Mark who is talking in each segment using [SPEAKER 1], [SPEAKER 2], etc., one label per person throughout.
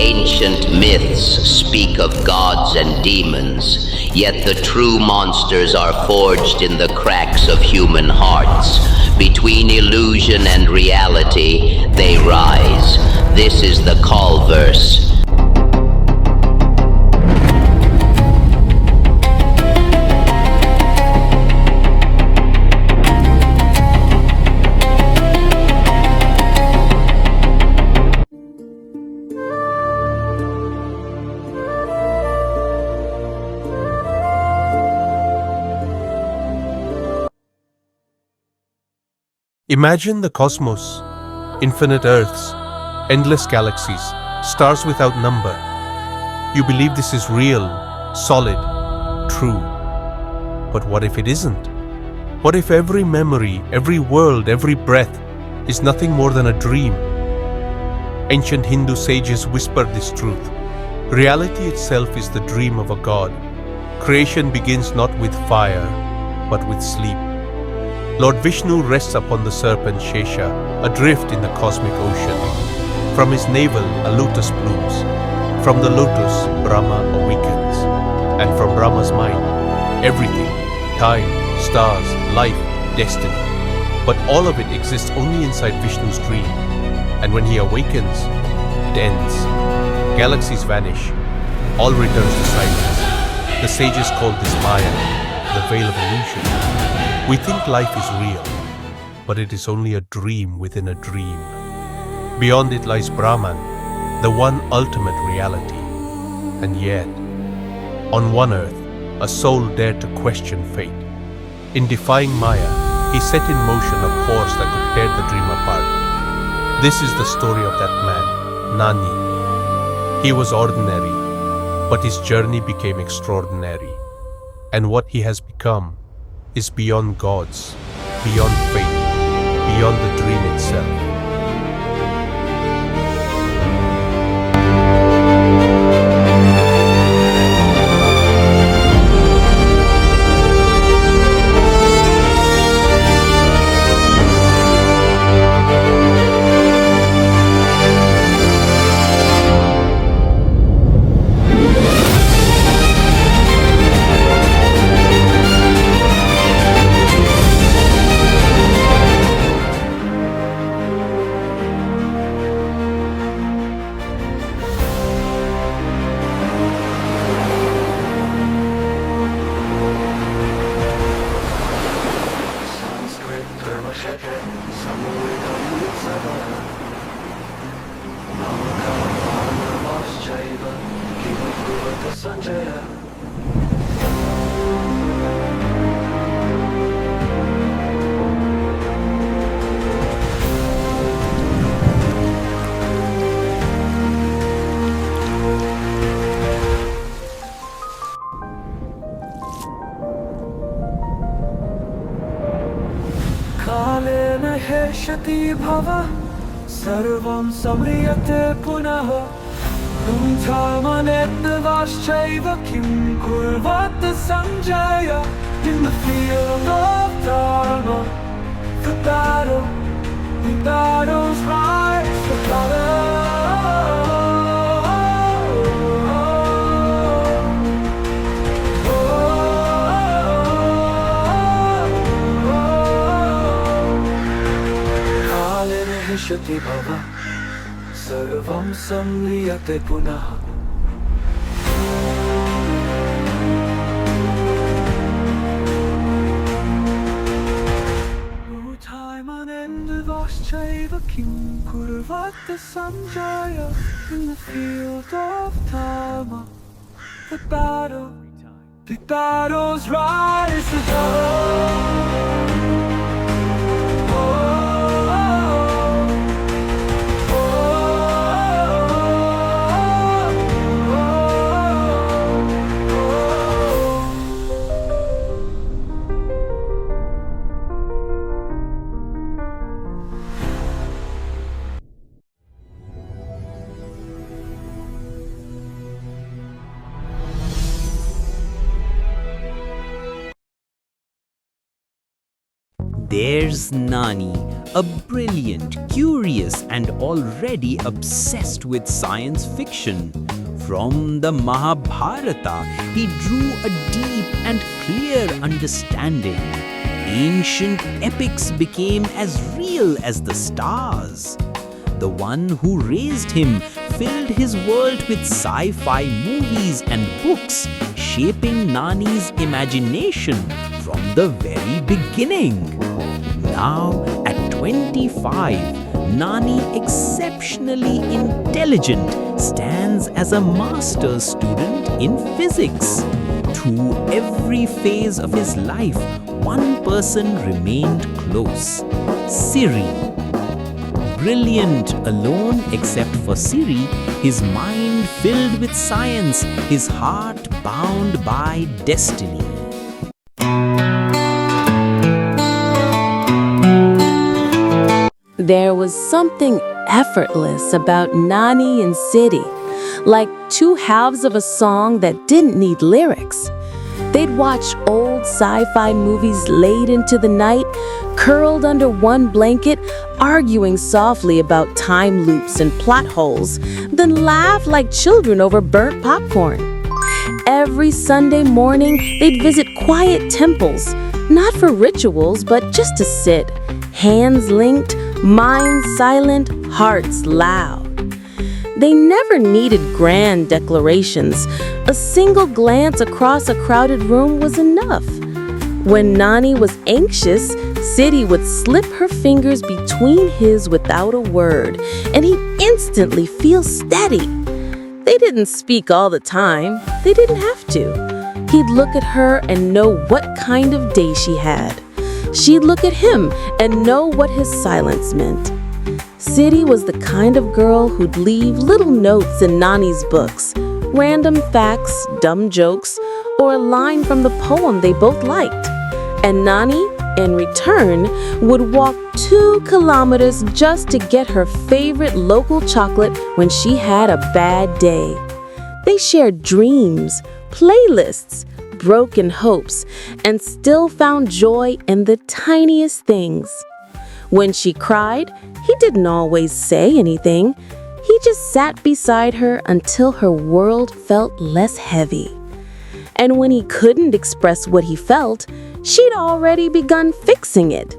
[SPEAKER 1] ancient myths speak of gods and demons, yet the true monsters are forged in the cracks of human hearts. Between illusion and reality, they rise. This is the Kaalverse.
[SPEAKER 2] Imagine the cosmos, infinite Earths, endless galaxies, stars without number. You believe this is real, solid, true. But what if it isn't? What if every memory, every world, every breath is nothing more than a dream? Ancient Hindu sages whispered this truth. Reality itself is the dream of a god. Creation begins not with fire, but with sleep. Lord Vishnu rests upon the serpent Shesha, adrift in the cosmic ocean. From his navel a lotus blooms. From the lotus, Brahma awakens. And from Brahma's mind, everything, time, stars, life, destiny. But all of it exists only inside Vishnu's dream. And when he awakens, it ends. Galaxies vanish. All returns to silence. The sages called this Maya, the veil of illusion. We think life is real, but it is only a dream within a dream. Beyond it lies Brahman, the one ultimate reality. And yet, on one earth, a soul dared to question fate. In defying Maya, he set in motion a force that could tear the dream apart. This is the story of that man, Nani. He was ordinary, but his journey became extraordinary. And what he has become is beyond gods, beyond fate, beyond the dream itself.
[SPEAKER 3] Shati bhava sarvam samriyate punaha Lumthamanetnavaschaiva kim kurvat sanjaya In the field of dharma The battle's rise, the battle Shati bhava sarvam samriyate punaha Utaimanendavaschaiva kim kurvat sanjaya In the field of dharma The battle's rise, the dawn
[SPEAKER 4] There's Nani, a brilliant, curious, and already obsessed with science fiction. From the Mahabharata, he drew a deep and clear understanding. Ancient epics became as real as the stars. The one who raised him filled his world with sci-fi movies and books, shaping Nani's imagination from the very beginning. Now, at 25, Nani, exceptionally intelligent, stands as a master's student in physics. Through every phase of his life, one person remained close: Siri. Brilliant alone except for Siri, his mind filled with science, his heart bound by destiny.
[SPEAKER 5] There was something effortless about Nani and Siri, like two halves of a song that didn't need lyrics. They'd watch old sci-fi movies late into the night, curled under one blanket, arguing softly about time loops and plot holes, then laugh like children over burnt popcorn. Every Sunday morning, they'd visit quiet temples, not for rituals, but just to sit, hands linked, minds silent, hearts loud. They never needed grand declarations. A single glance across a crowded room was enough. When Nani was anxious, Siri would slip her fingers between his without a word, and he'd instantly feel steady. They didn't speak all the time. They didn't have to. He'd look at her and know what kind of day she had. She'd look at him and know what his silence meant. Siri was the kind of girl who'd leave little notes in Nani's books, random facts, dumb jokes, or a line from the poem they both liked. And Nani, in return, would walk 2 kilometers just to get her favorite local chocolate when she had a bad day. They shared dreams, playlists, broken hopes, and still found joy in the tiniest things. When she cried, he didn't always say anything. He just sat beside her until her world felt less heavy. And when he couldn't express what he felt, she'd already begun fixing it.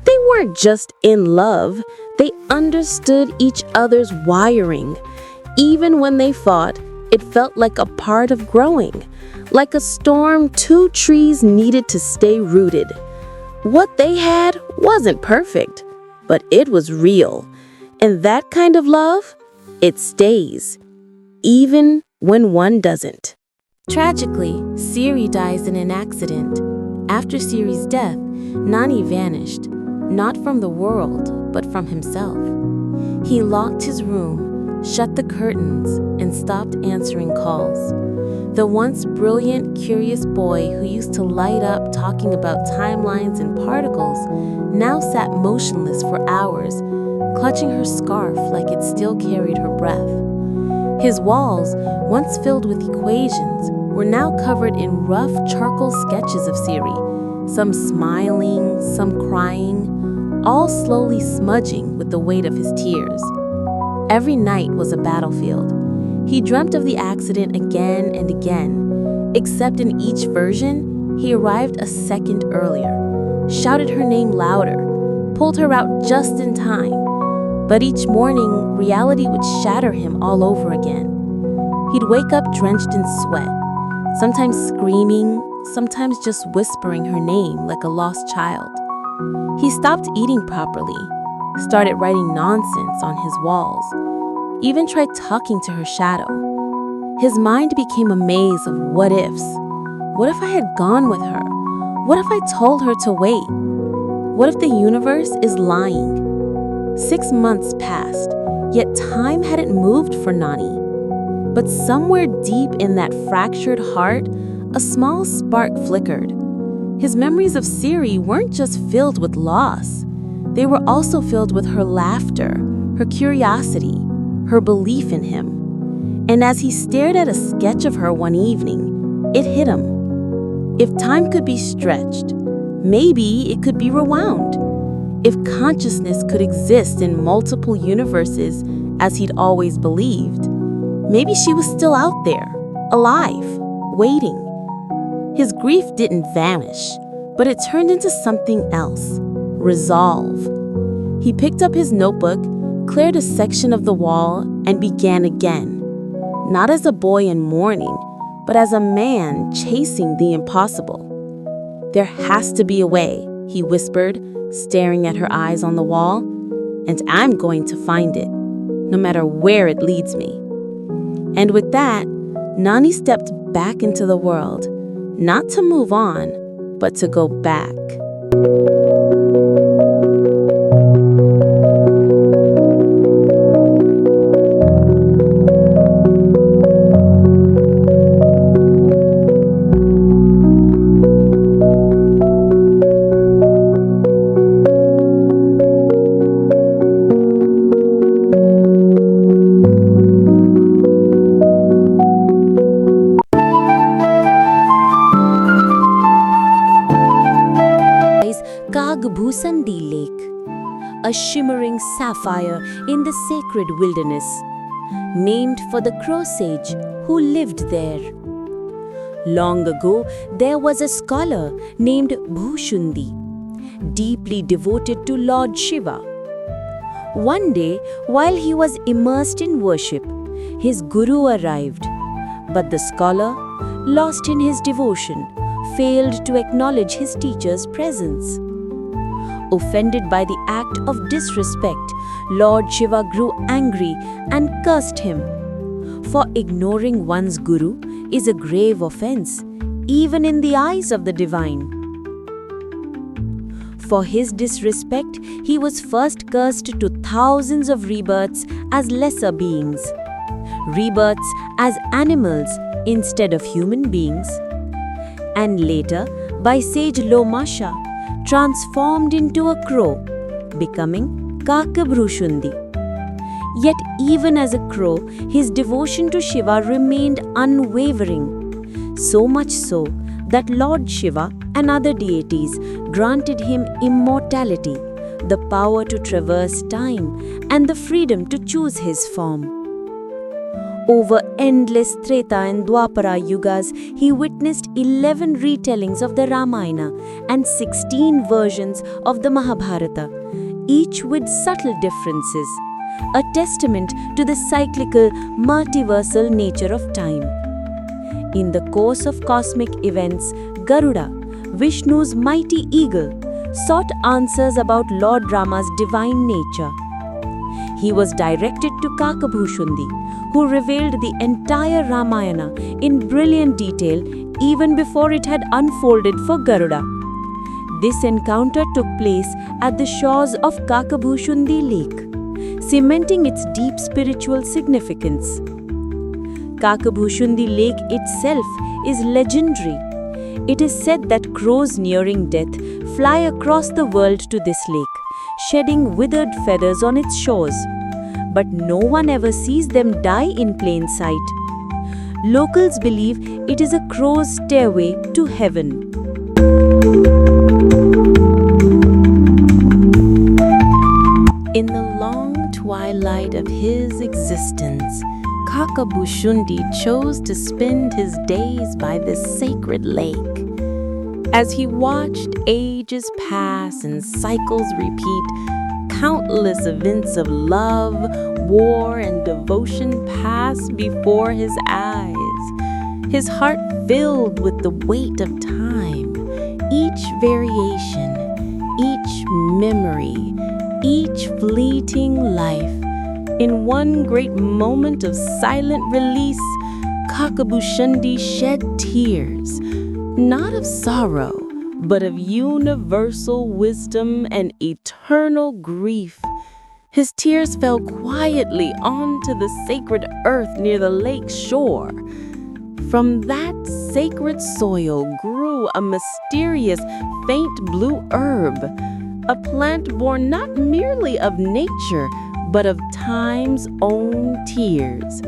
[SPEAKER 5] They weren't just in love, they understood each other's wiring. Even when they fought, it felt like a part of growing. Like a storm 2 trees needed to stay rooted. What they had wasn't perfect, but it was real. And that kind of love, it stays, even when one doesn't. Tragically, Siri dies in an accident. After Siri's death, Nani vanished, not from the world, but from himself. He locked his room, shut the curtains, and stopped answering calls. The once brilliant, curious boy who used to light up talking about timelines and particles now sat motionless for hours, clutching her scarf like it still carried her breath. His walls, once filled with equations, were now covered in rough charcoal sketches of Siri, some smiling, some crying, all slowly smudging with the weight of his tears. Every night was a battlefield. He dreamt of the accident again and again, except in each version, he arrived a second earlier, shouted her name louder, pulled her out just in time. But each morning, reality would shatter him all over again. He'd wake up drenched in sweat, sometimes screaming, sometimes just whispering her name like a lost child. He stopped eating properly, started writing nonsense on his walls, even tried talking to her shadow. His mind became a maze of what-ifs. What if I had gone with her? What if I told her to wait? What if the universe is lying? 6 months passed, yet time hadn't moved for Nani. But somewhere deep in that fractured heart, a small spark flickered. His memories of Siri weren't just filled with loss. They were also filled with her laughter, her curiosity, her belief in him. And as he stared at a sketch of her one evening, it hit him. If time could be stretched, Maybe it could be rewound. If consciousness could exist in multiple universes as he'd always believed, maybe she was still out there, alive, waiting. His grief didn't vanish, but it turned into something else, resolve. He picked up his notebook, cleared a section of the wall, and began again. Not as a boy in mourning, but as a man chasing the impossible. "There has to be a way," he whispered, staring at her eyes on the wall, "and I'm going to find it, no matter where it leads me." And with that, Nani stepped back into the world, not to move on, but to go back. A shimmering sapphire in the sacred wilderness, named for the crow sage who lived there. Long ago, there was a scholar named Bhushundi, deeply devoted to Lord Shiva. One day, while he was immersed in worship, his guru arrived, but the scholar, lost in his devotion, failed to acknowledge his teacher's presence. Offended by the act of disrespect, Lord Shiva grew angry and cursed him. For ignoring one's guru is a grave offense, even in the eyes of the divine. For his disrespect, he was first cursed to thousands of rebirths as lesser beings, rebirths as animals instead of human beings, and later by sage Lomasha, transformed into a crow, becoming Kaalverse. Yet even as a crow, his devotion to Shiva remained unwavering, so much so that Lord Shiva and other deities granted him immortality, the power to traverse time, and the freedom to choose his form. Over endless Treta and Dwapara yugas, he witnessed 11 retellings of the Ramayana and 16 versions of the Mahabharata, each with subtle differences, a testament to the cyclical, multiversal nature of time. In the course of cosmic events, Garuda, Vishnu's mighty eagle, sought answers about Lord Rama's divine nature. He was directed to Kaalverse, who revealed the entire Ramayana in brilliant detail even before it had unfolded for Garuda. This encounter took place at the shores of Kaalverse Lake, cementing its deep spiritual significance. Kaalverse Lake itself is legendary. It is said that crows nearing death fly across the world to this lake, shedding withered feathers on its shores. But no one ever sees them die in plain sight. Locals believe it is a crow's stairway to heaven. In the long twilight of his existence, Kaalverse chose to spend his days by this sacred lake. As he watched ages pass and cycles repeat, countless events of love, war, and devotion passed before his eyes. His heart filled with the weight of time. Each variation, each memory, each fleeting life. In one great moment of silent release, Kaalverse shed tears, not of sorrow, but of universal wisdom and eternal grief. His tears fell quietly onto the sacred earth near the lake's shore. From that sacred soil grew a mysterious, faint blue herb, a plant born not merely of nature, but of time's own tears.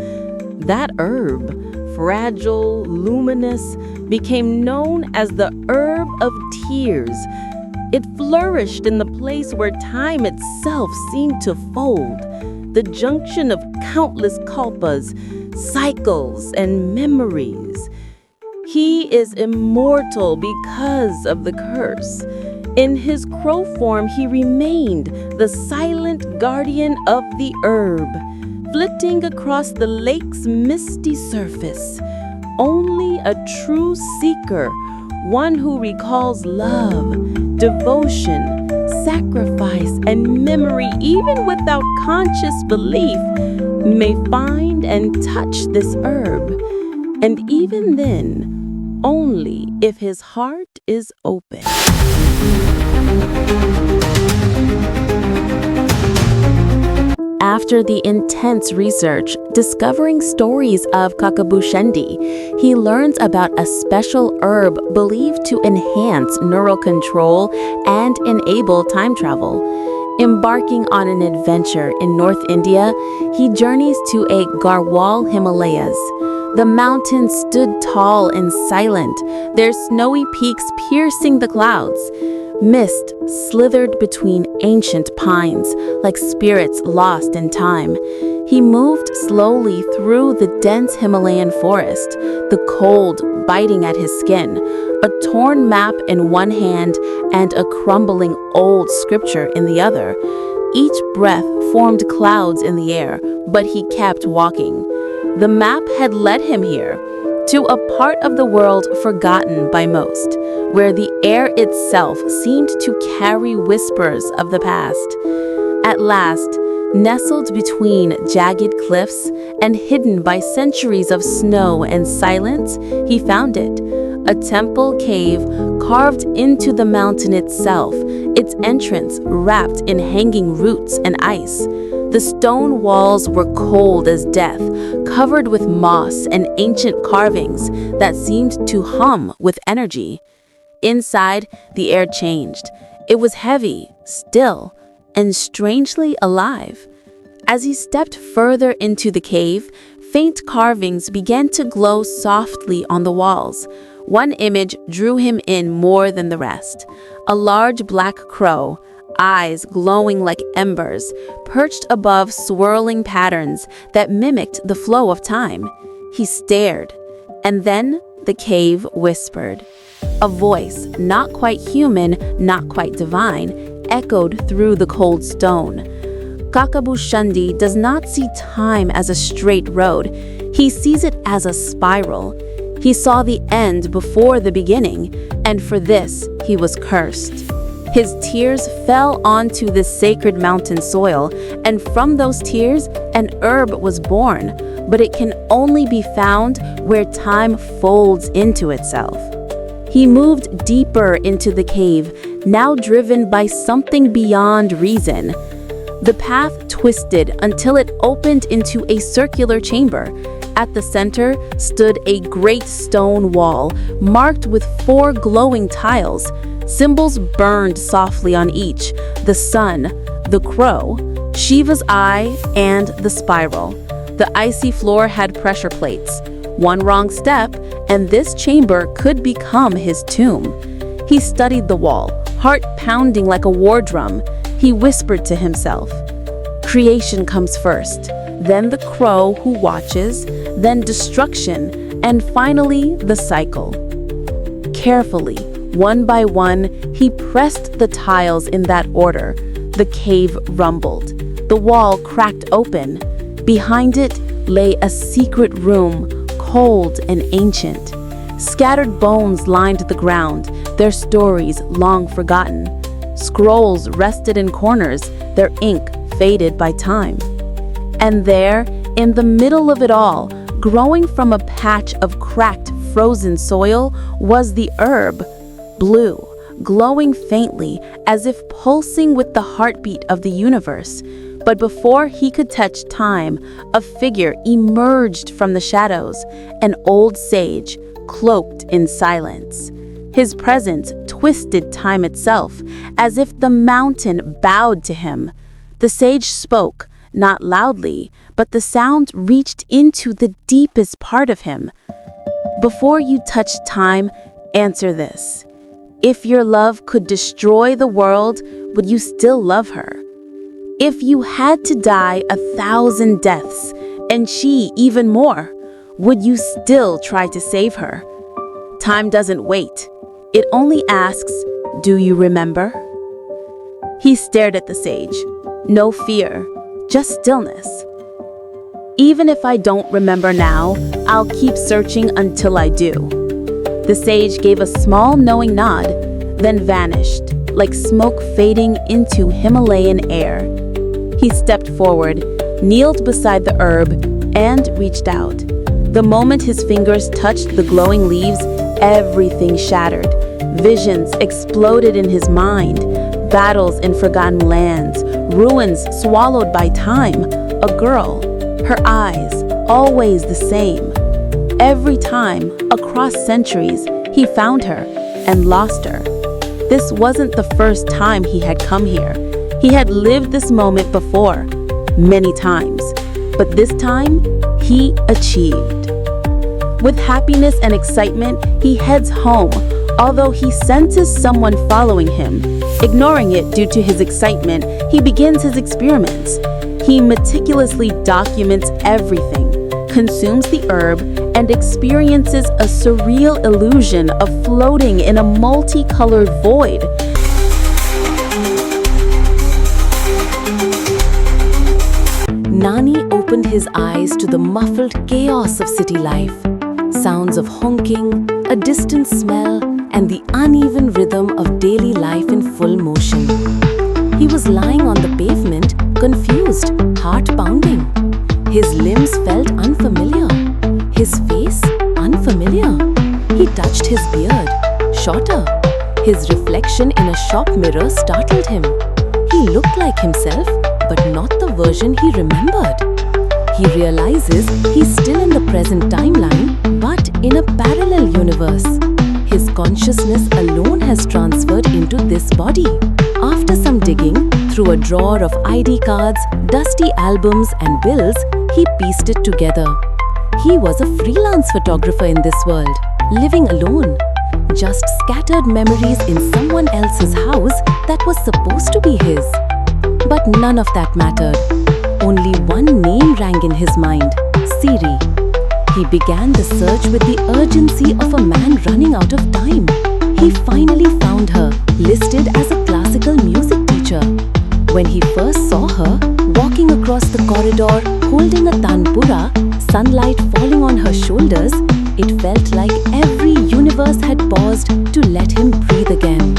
[SPEAKER 5] That herb, fragile, luminous, became known as the herb of tears. It flourished in the place where time itself seemed to fold, the junction of countless kalpas, cycles, and memories. He is immortal because of the curse. In his crow form, he remained the silent guardian of the herb, flitting across the lake's misty surface. Only a true seeker, one who recalls love, devotion, sacrifice, and memory, even without conscious belief, may find and touch this herb. And even then, only if his heart is open. After the intense research, discovering stories of Kakabushendi, he learns about a special herb believed to enhance neural control and enable time travel. Embarking on an adventure in North India, he journeys to a Garhwal Himalayas. The mountains stood tall and silent, their snowy peaks piercing the clouds. Mist slithered between ancient pines, like spirits lost in time. He moved slowly through the dense Himalayan forest, the cold biting at his skin, a torn map in one hand and a crumbling old scripture in the other. Each breath formed clouds in the air, but he kept walking. The map had led him here, to a part of the world forgotten by most, where the air itself seemed to carry whispers of the past. At last, nestled between jagged cliffs and hidden by centuries of snow and silence, he found it. A temple cave carved into the mountain itself, its entrance wrapped in hanging roots and ice. The stone walls were cold as death, covered with moss and ancient carvings that seemed to hum with energy. Inside, the air changed. It was heavy, still, and strangely alive. As he stepped further into the cave, faint carvings began to glow softly on the walls. One image drew him in more than the rest. A large black crow, eyes glowing like embers, perched above swirling patterns that mimicked the flow of time. He stared, and then the cave whispered. A voice, not quite human, not quite divine, echoed through the cold stone. Kakabushendi does not see time as a straight road. He sees it as a spiral. He saw the end before the beginning, and for this he was cursed. His tears fell onto the sacred mountain soil, and from those tears, an herb was born, but it can only be found where time folds into itself. He moved deeper into the cave, now driven by something beyond reason. The path twisted until it opened into a circular chamber. At the center stood a great stone wall, marked with 4 glowing tiles. Symbols burned softly on each: the sun, the crow, Shiva's eye, and the spiral. The icy floor had pressure plates. One wrong step, and this chamber could become his tomb. He studied the wall, heart pounding like a war drum. He whispered to himself, "Creation comes first, then the crow who watches, then destruction, and finally the cycle." Carefully, one by one, he pressed the tiles in that order. The cave rumbled. The wall cracked open. Behind it lay a secret room, cold and ancient. Scattered bones lined the ground, their stories long forgotten. Scrolls rested in corners, their ink faded by time. And there, in the middle of it all, growing from a patch of cracked, frozen soil, was the herb. Blue, glowing faintly, as if pulsing with the heartbeat of the universe. But before he could touch time, a figure emerged from the shadows, an old sage, cloaked in silence. His presence twisted time itself, as if the mountain bowed to him. The sage spoke, not loudly, but the sound reached into the deepest part of him. Before you touch time, answer this. If your love could destroy the world, would you still love her? If you had to die 1,000 deaths, and she even more, would you still try to save her? Time doesn't wait. It only asks, do you remember? He stared at the sage. No fear, just stillness. Even if I don't remember now, I'll keep searching until I do. The sage gave a small knowing nod, then vanished, like smoke fading into Himalayan air. He stepped forward, kneeled beside the herb, and reached out. The moment his fingers touched the glowing leaves, everything shattered. Visions exploded in his mind. Battles in forgotten lands, ruins swallowed by time. A girl, her eyes, always the same. Every time, across centuries, he found her and lost her. This wasn't the first time he had come here. He had lived this moment before, many times. But this time, he achieved. With happiness and excitement, he heads home, although he senses someone following him. Ignoring it due to his excitement, he begins his experiments. He meticulously documents everything, consumes the herb, and experiences a surreal illusion of floating in a multicolored void. Nani opened his eyes to the muffled chaos of city life. Sounds of honking, a distant smell, and the uneven rhythm of daily life in full motion. He was lying on the pavement, confused, heart pounding. His limbs felt unfamiliar. His face, unfamiliar. He touched his beard, shorter. His reflection in a shop mirror startled him. He looked like himself, but not the version he remembered. He realizes he's still in the present timeline, but in a parallel universe. His consciousness alone has transferred into this body. After some digging, through a drawer of ID cards, dusty albums and bills, he pieced it together. He was a freelance photographer in this world, living alone. Just scattered memories in someone else's house that was supposed to be his. But none of that mattered. Only one name rang in his mind, Siri. He began the search with the urgency of a man running out of time. He finally found her, listed as a classical music teacher. When he first saw her, walking across the corridor, holding a tanpura, sunlight falling on her shoulders, it felt like every universe had paused to let him breathe again.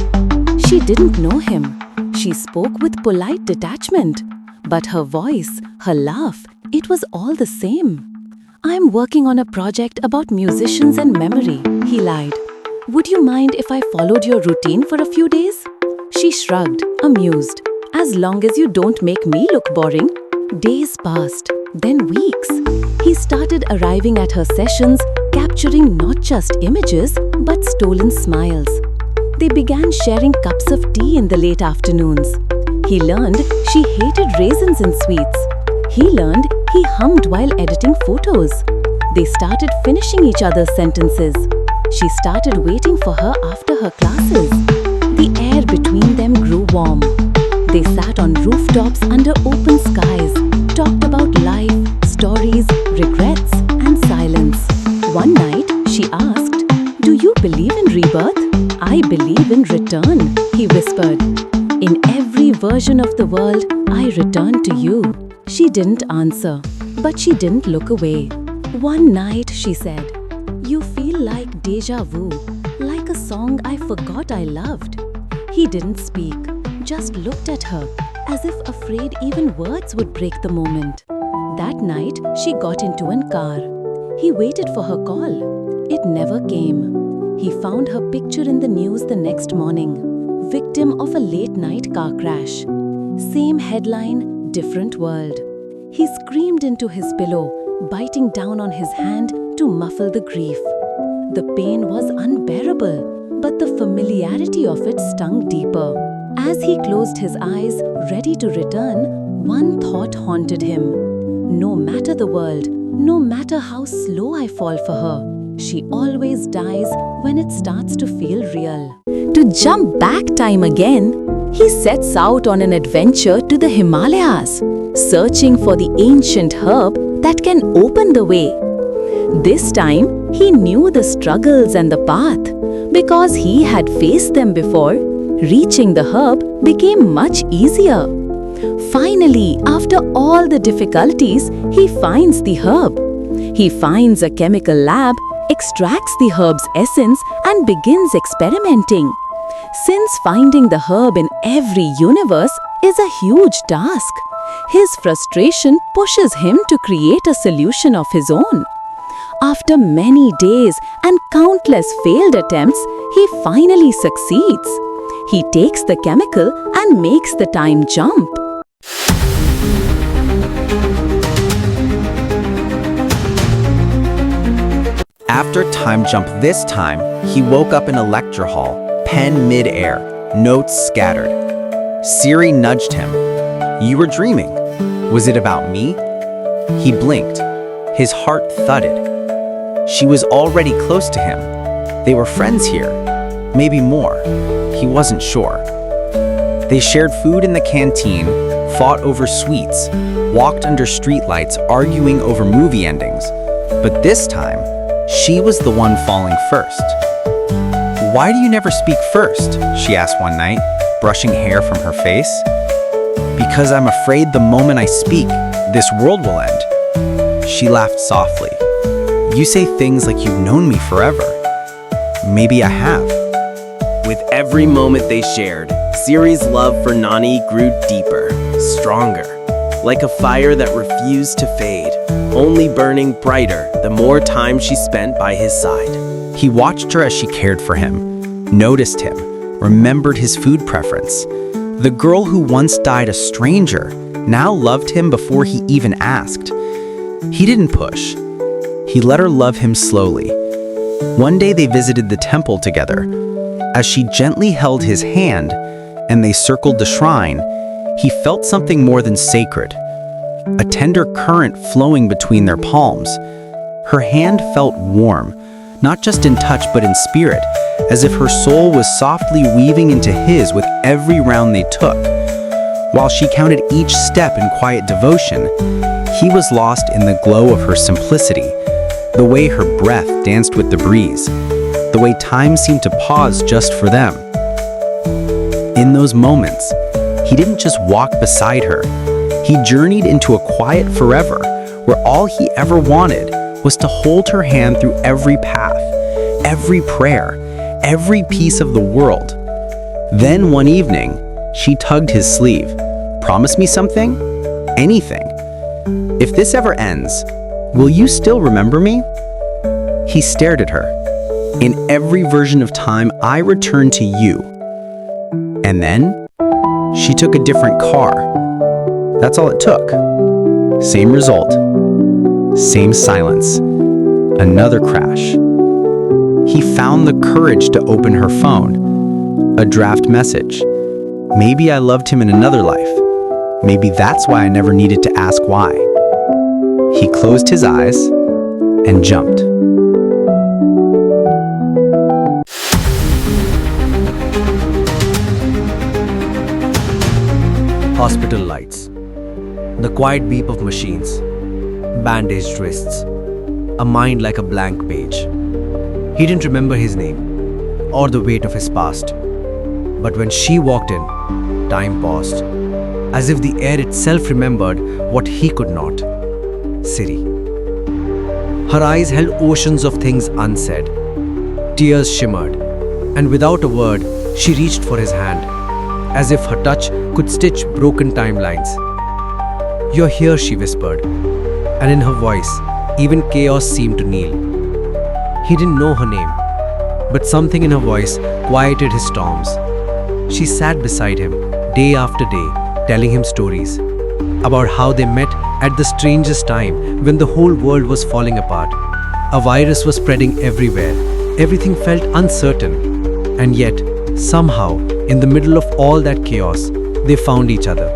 [SPEAKER 5] She didn't know him. She spoke with polite detachment. But her voice, her laugh, it was all the same. I'm working on a project about musicians and memory, he lied. Would you mind if I followed your routine for a few days? She shrugged, amused. As long as you don't make me look boring. Days passed, then weeks. He started arriving at her sessions, capturing not just images, but stolen smiles. They began sharing cups of tea in the late afternoons. He learned she hated raisins in sweets. He learned he hummed while editing photos. They started finishing each other's sentences. She started waiting for her after her classes. The air between them grew warm. They sat on rooftops under open skies, talked about life, stories, regrets, and silence. One night, she asked, "Do you believe in rebirth?" "I believe in return," he whispered. "In every version of the world, I return to you." She didn't answer, but she didn't look away. One night, she said, "You feel like déjà vu, like a song I forgot I loved." He didn't speak, just looked at her, as if afraid even words would break the moment. That night, she got into a car. He waited for her call. It never came. He found her picture in the news the next morning. Victim of a late-night car crash. Same headline, different world. He screamed into his pillow, biting down on his hand to muffle the grief. The pain was unbearable, but the familiarity of it stung deeper. As he closed his eyes, ready to return, One thought haunted him. No matter the world, no matter how slow I fall for her, she always dies when it starts to feel real. To jump back time again, he sets out on an adventure to the Himalayas, searching for the ancient herb that can open the way. This time, he knew the struggles and the path. Because he had faced them before, reaching the herb became much easier. Finally, after all the difficulties, he finds the herb. He finds a chemical lab, extracts the herb's essence, and begins experimenting. Since finding the herb in every universe is a huge task, his frustration pushes him to create a solution of his own. After many days and countless failed attempts, he finally succeeds. He takes the chemical and makes the time jump.
[SPEAKER 4] After time jump this time, he woke up in a lecture hall, pen mid-air, notes scattered. Siri nudged him. "You were dreaming. Was it about me?" He blinked. His heart thudded. She was already close to him. They were friends here. Maybe more. He wasn't sure. They shared food in the canteen, fought over sweets, walked under streetlights arguing over movie endings. But this time, she was the one falling first. "Why do you never speak first?" she asked one night, brushing hair from her face. "Because I'm afraid the moment I speak, this world will end." She laughed softly. "You say things like you've known me forever." "Maybe I have."
[SPEAKER 6] With every moment they shared, Siri's love for Nani grew deeper, stronger, like a fire that refused to fade, only burning brighter the more time she spent by his side.
[SPEAKER 4] He watched her as she cared for him, noticed him, remembered his food preference. The girl who once died a stranger now loved him before he even asked. He didn't push. He let her love him slowly. One day they visited the temple together. As she gently held his hand and they circled the shrine, he felt something more than sacred. A tender current flowing between their palms. Her hand felt warm, not just in touch but in spirit, as if her soul was softly weaving into his with every round they took. While she counted each step in quiet devotion, he was lost in the glow of her simplicity, the way her breath danced with the breeze, the way time seemed to pause just for them. In those moments, he didn't just walk beside her. He journeyed into a quiet forever, where all he ever wanted was to hold her hand through every path, every prayer, every piece of the world. Then one evening, she tugged his sleeve. "Promise me something? Anything. If this ever ends, will you still remember me?" He stared at her. "In every version of time, I return to you." And then, she took a different car. That's all it took. Same result. Same silence. Another crash. He found the courage to open her phone. A draft message. Maybe I loved him in another life. Maybe that's why I never needed to ask why. He closed his eyes and jumped.
[SPEAKER 7] Hospital lights. The quiet beep of machines. Bandaged wrists. A mind like a blank page. He didn't remember his name or the weight of his past. But when she walked in, time paused, as if the air itself remembered what he could not. Siri. Her eyes held oceans of things unsaid. Tears shimmered, and without a word, she reached for his hand, as if her touch could stitch broken timelines. "You're here," she whispered, and in her voice, even chaos seemed to kneel. He didn't know her name, but something in her voice quieted his storms. She sat beside him, day after day, telling him stories about how they met at the strangest time when the whole world was falling apart. A virus was spreading everywhere. Everything felt uncertain. And yet, somehow, in the middle of all that chaos, they found each other.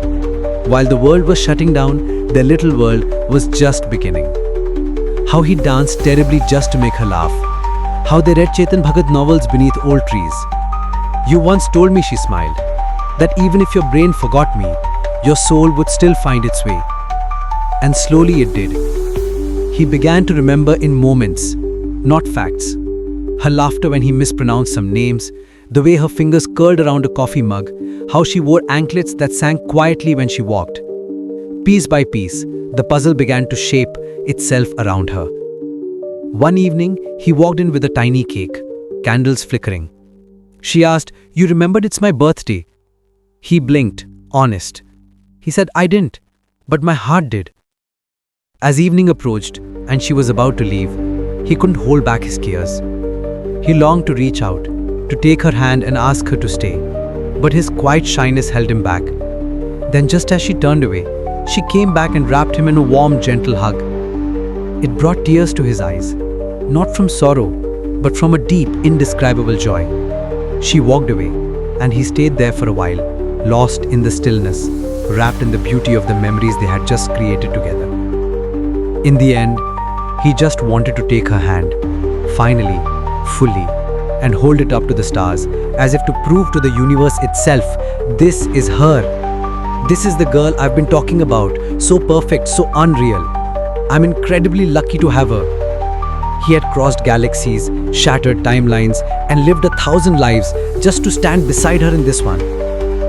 [SPEAKER 7] While the world was shutting down, their little world was just beginning. How he danced terribly just to make her laugh. How they read Chetan Bhagat novels beneath old trees. You once told me, she smiled, that even if your brain forgot me, your soul would still find its way. And slowly it did. He began to remember in moments, not facts. Her laughter when he mispronounced some names, the way her fingers curled around a coffee mug, how she wore anklets that sang quietly when she walked. Piece by piece, the puzzle began to shape itself around her. One evening, he walked in with a tiny cake, candles flickering. She asked, "You remembered it's my birthday?" He blinked, honest. He said, "I didn't, but my heart did." As evening approached and she was about to leave, he couldn't hold back his tears. He longed to reach out, to take her hand and ask her to stay, but his quiet shyness held him back. Then just as she turned away, she came back and wrapped him in a warm, gentle hug. It brought tears to his eyes, not from sorrow, but from a deep, indescribable joy. She walked away, and he stayed there for a while, lost in the stillness, wrapped in the beauty of the memories they had just created together. In the end, he just wanted to take her hand, finally, fully, and hold it up to the stars, as if to prove to the universe itself, this is her. This is the girl I've been talking about, so perfect, so unreal. I'm incredibly lucky to have her. He had crossed galaxies, shattered timelines, and lived 1,000 lives just to stand beside her in this one.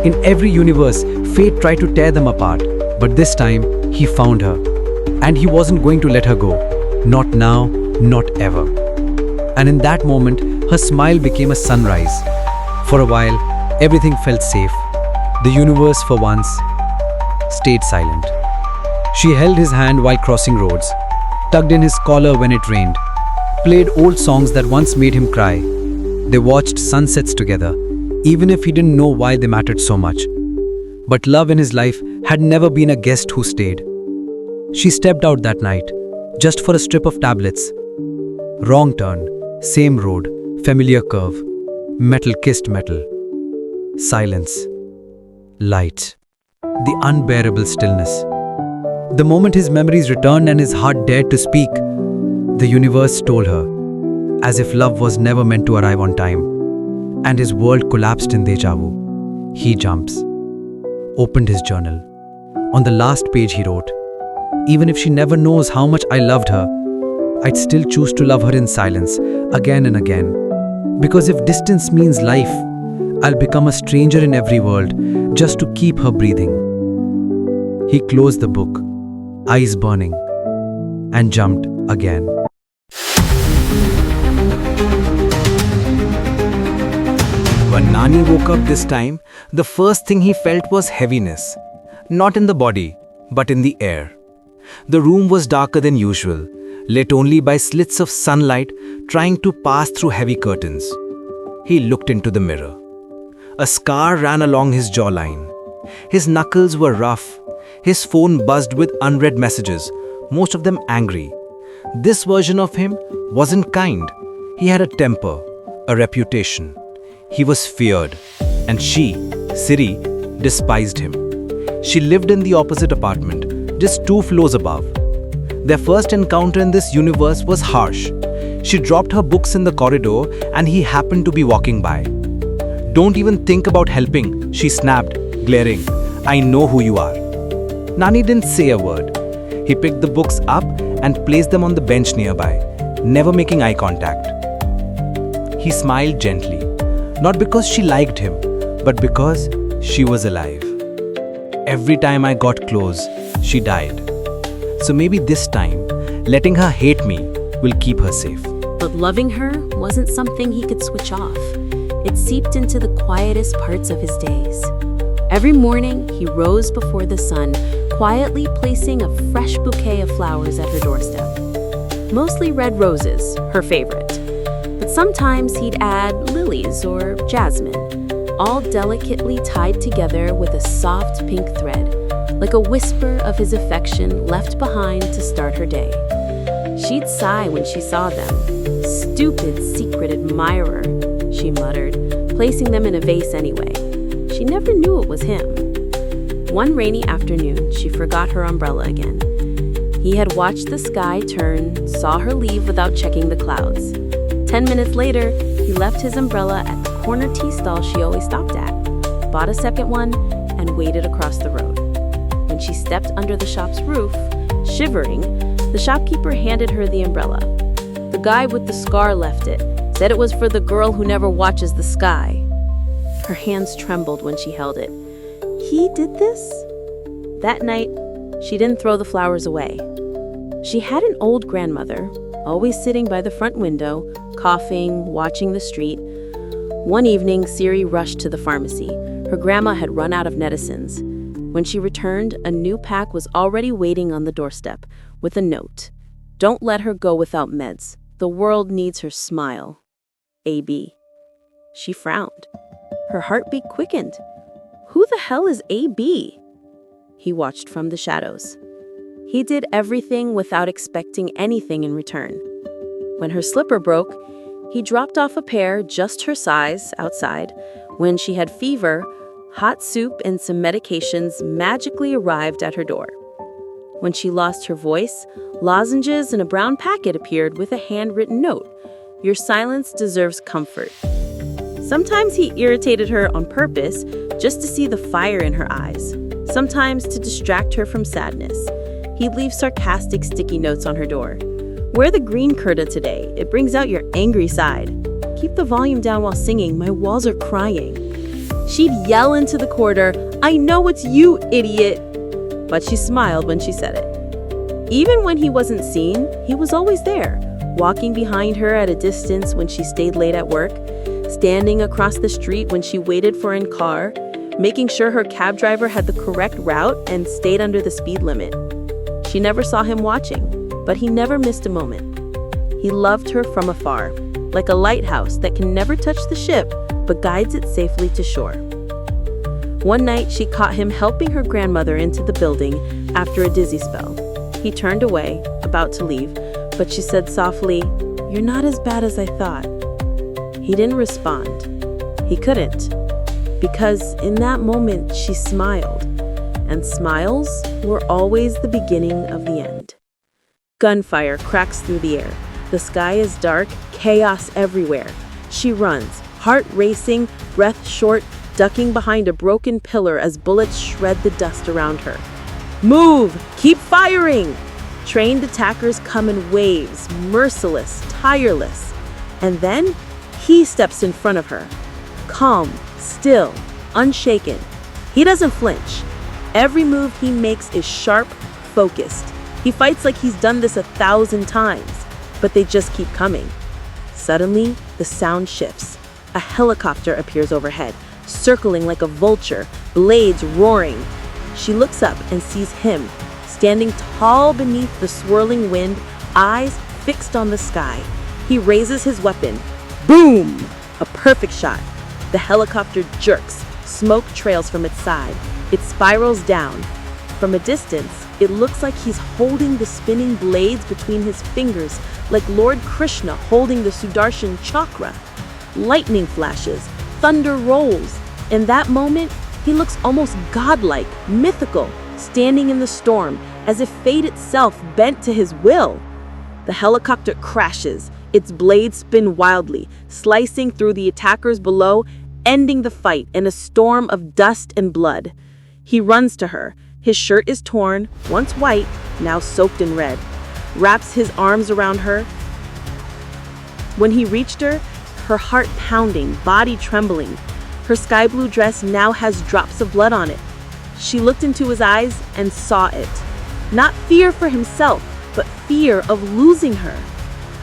[SPEAKER 7] In every universe, fate tried to tear them apart, but this time, he found her. And he wasn't going to let her go. Not now, not ever. And in that moment, her smile became a sunrise. For a while, everything felt safe. The universe, for once, stayed silent. She held his hand while crossing roads, tugged in his collar when it rained, played old songs that once made him cry. They watched sunsets together, even if he didn't know why they mattered so much. But love in his life had never been a guest who stayed. She stepped out that night, just for a strip of tablets. Wrong turn, same road, familiar curve. Metal kissed metal. Silence. Light. The unbearable stillness. The moment his memories returned and his heart dared to speak, the universe stole her, as if love was never meant to arrive on time. And his world collapsed in deja vu. He jumps. Opened his journal. On the last page he wrote, "Even if she never knows how much I loved her, I'd still choose to love her in silence, again and again. Because if distance means life, I'll become a stranger in every world, just to keep her breathing." He closed the book, eyes burning, and jumped again. When Nani woke up this time, the first thing he felt was heaviness. Not in the body, but in the air. The room was darker than usual, lit only by slits of sunlight trying to pass through heavy curtains. He looked into the mirror. A scar ran along his jawline. His knuckles were rough. His phone buzzed with unread messages, most of them angry. This version of him wasn't kind. He had a temper, a reputation. He was feared, and she, Siri, despised him. She lived in the opposite apartment, just 2 floors above. Their first encounter in this universe was harsh. She dropped her books in the corridor and he happened to be walking by. "Don't even think about helping," she snapped, glaring. "I know who you are." Nani didn't say a word. He picked the books up and placed them on the bench nearby, never making eye contact. He smiled gently, not because she liked him, but because she was alive. Every time I got close, she died. So maybe this time, letting her hate me will keep her safe.
[SPEAKER 5] But loving her wasn't something he could switch off. It seeped into the quietest parts of his days. Every morning, he rose before the sun, quietly placing a fresh bouquet of flowers at her doorstep. Mostly red roses, her favorite. But sometimes he'd add lilies or jasmine, all delicately tied together with a soft pink thread, like a whisper of his affection left behind to start her day. She'd sigh when she saw them. "Stupid secret admirer," she muttered, placing them in a vase anyway. She never knew it was him. One rainy afternoon, she forgot her umbrella again. He had watched the sky turn, saw her leave without checking the clouds. 10 minutes later, he left his umbrella at the corner tea stall she always stopped at, bought a second one, and waited across the road. When she stepped under the shop's roof, shivering, the shopkeeper handed her the umbrella. The guy with the scar left it, said it was for the girl who never watches the sky. Her hands trembled when she held it. He did this? That night, she didn't throw the flowers away. She had an old grandmother, always sitting by the front window, coughing, watching the street. One evening, Siri rushed to the pharmacy. Her grandma had run out of medicines. When she returned, a new pack was already waiting on the doorstep with a note. Don't let her go without meds. The world needs her smile. AB. She frowned. Her heartbeat quickened. Who the hell is AB? He watched from the shadows. He did everything without expecting anything in return. When her slipper broke, he dropped off a pair just her size outside. When she had fever, hot soup and some medications magically arrived at her door. When she lost her voice, lozenges and a brown packet appeared with a handwritten note. Your silence deserves comfort. Sometimes he irritated her on purpose just to see the fire in her eyes. Sometimes to distract her from sadness. He'd leave sarcastic sticky notes on her door. Wear the green kurta today. It brings out your angry side. Keep the volume down while singing. My walls are crying. She'd yell into the corridor, I know it's you, idiot! But she smiled when she said it. Even when he wasn't seen, he was always there, walking behind her at a distance when she stayed late at work, standing across the street when she waited for a car, making sure her cab driver had the correct route and stayed under the speed limit. She never saw him watching, but he never missed a moment. He loved her from afar, like a lighthouse that can never touch the ship, but guides it safely to shore. One night, she caught him helping her grandmother into the building after a dizzy spell. He turned away, about to leave, but she said softly, You're not as bad as I thought. He didn't respond. He couldn't, because in that moment, she smiled, and smiles were always the beginning of the end. Gunfire cracks through the air. The sky is dark, chaos everywhere. She runs, heart racing, breath short, ducking behind a broken pillar as bullets shred the dust around her. Move! Keep firing! Trained attackers come in waves, merciless, tireless. And then, he steps in front of her. Calm, still, unshaken. He doesn't flinch. Every move he makes is sharp, focused. He fights like he's done this 1,000 times, but they just keep coming. Suddenly, the sound shifts. A helicopter appears overhead, circling like a vulture, blades roaring. She looks up and sees him, standing tall beneath the swirling wind, eyes fixed on the sky. He raises his weapon. Boom! A perfect shot. The helicopter jerks, smoke trails from its side. It spirals down. From a distance, it looks like he's holding the spinning blades between his fingers, like Lord Krishna holding the Sudarshan chakra. Lightning flashes, thunder rolls. In that moment, he looks almost godlike, mythical, standing in the storm, as if fate itself bent to his will. The helicopter crashes, its blades spin wildly, slicing through the attackers below, ending the fight in a storm of dust and blood. He runs to her. His shirt is torn, once white, now soaked in red. Wraps his arms around her. When he reached her, her heart pounding, body trembling. Her sky blue dress now has drops of blood on it. She looked into his eyes and saw it. Not fear for himself, but fear of losing her.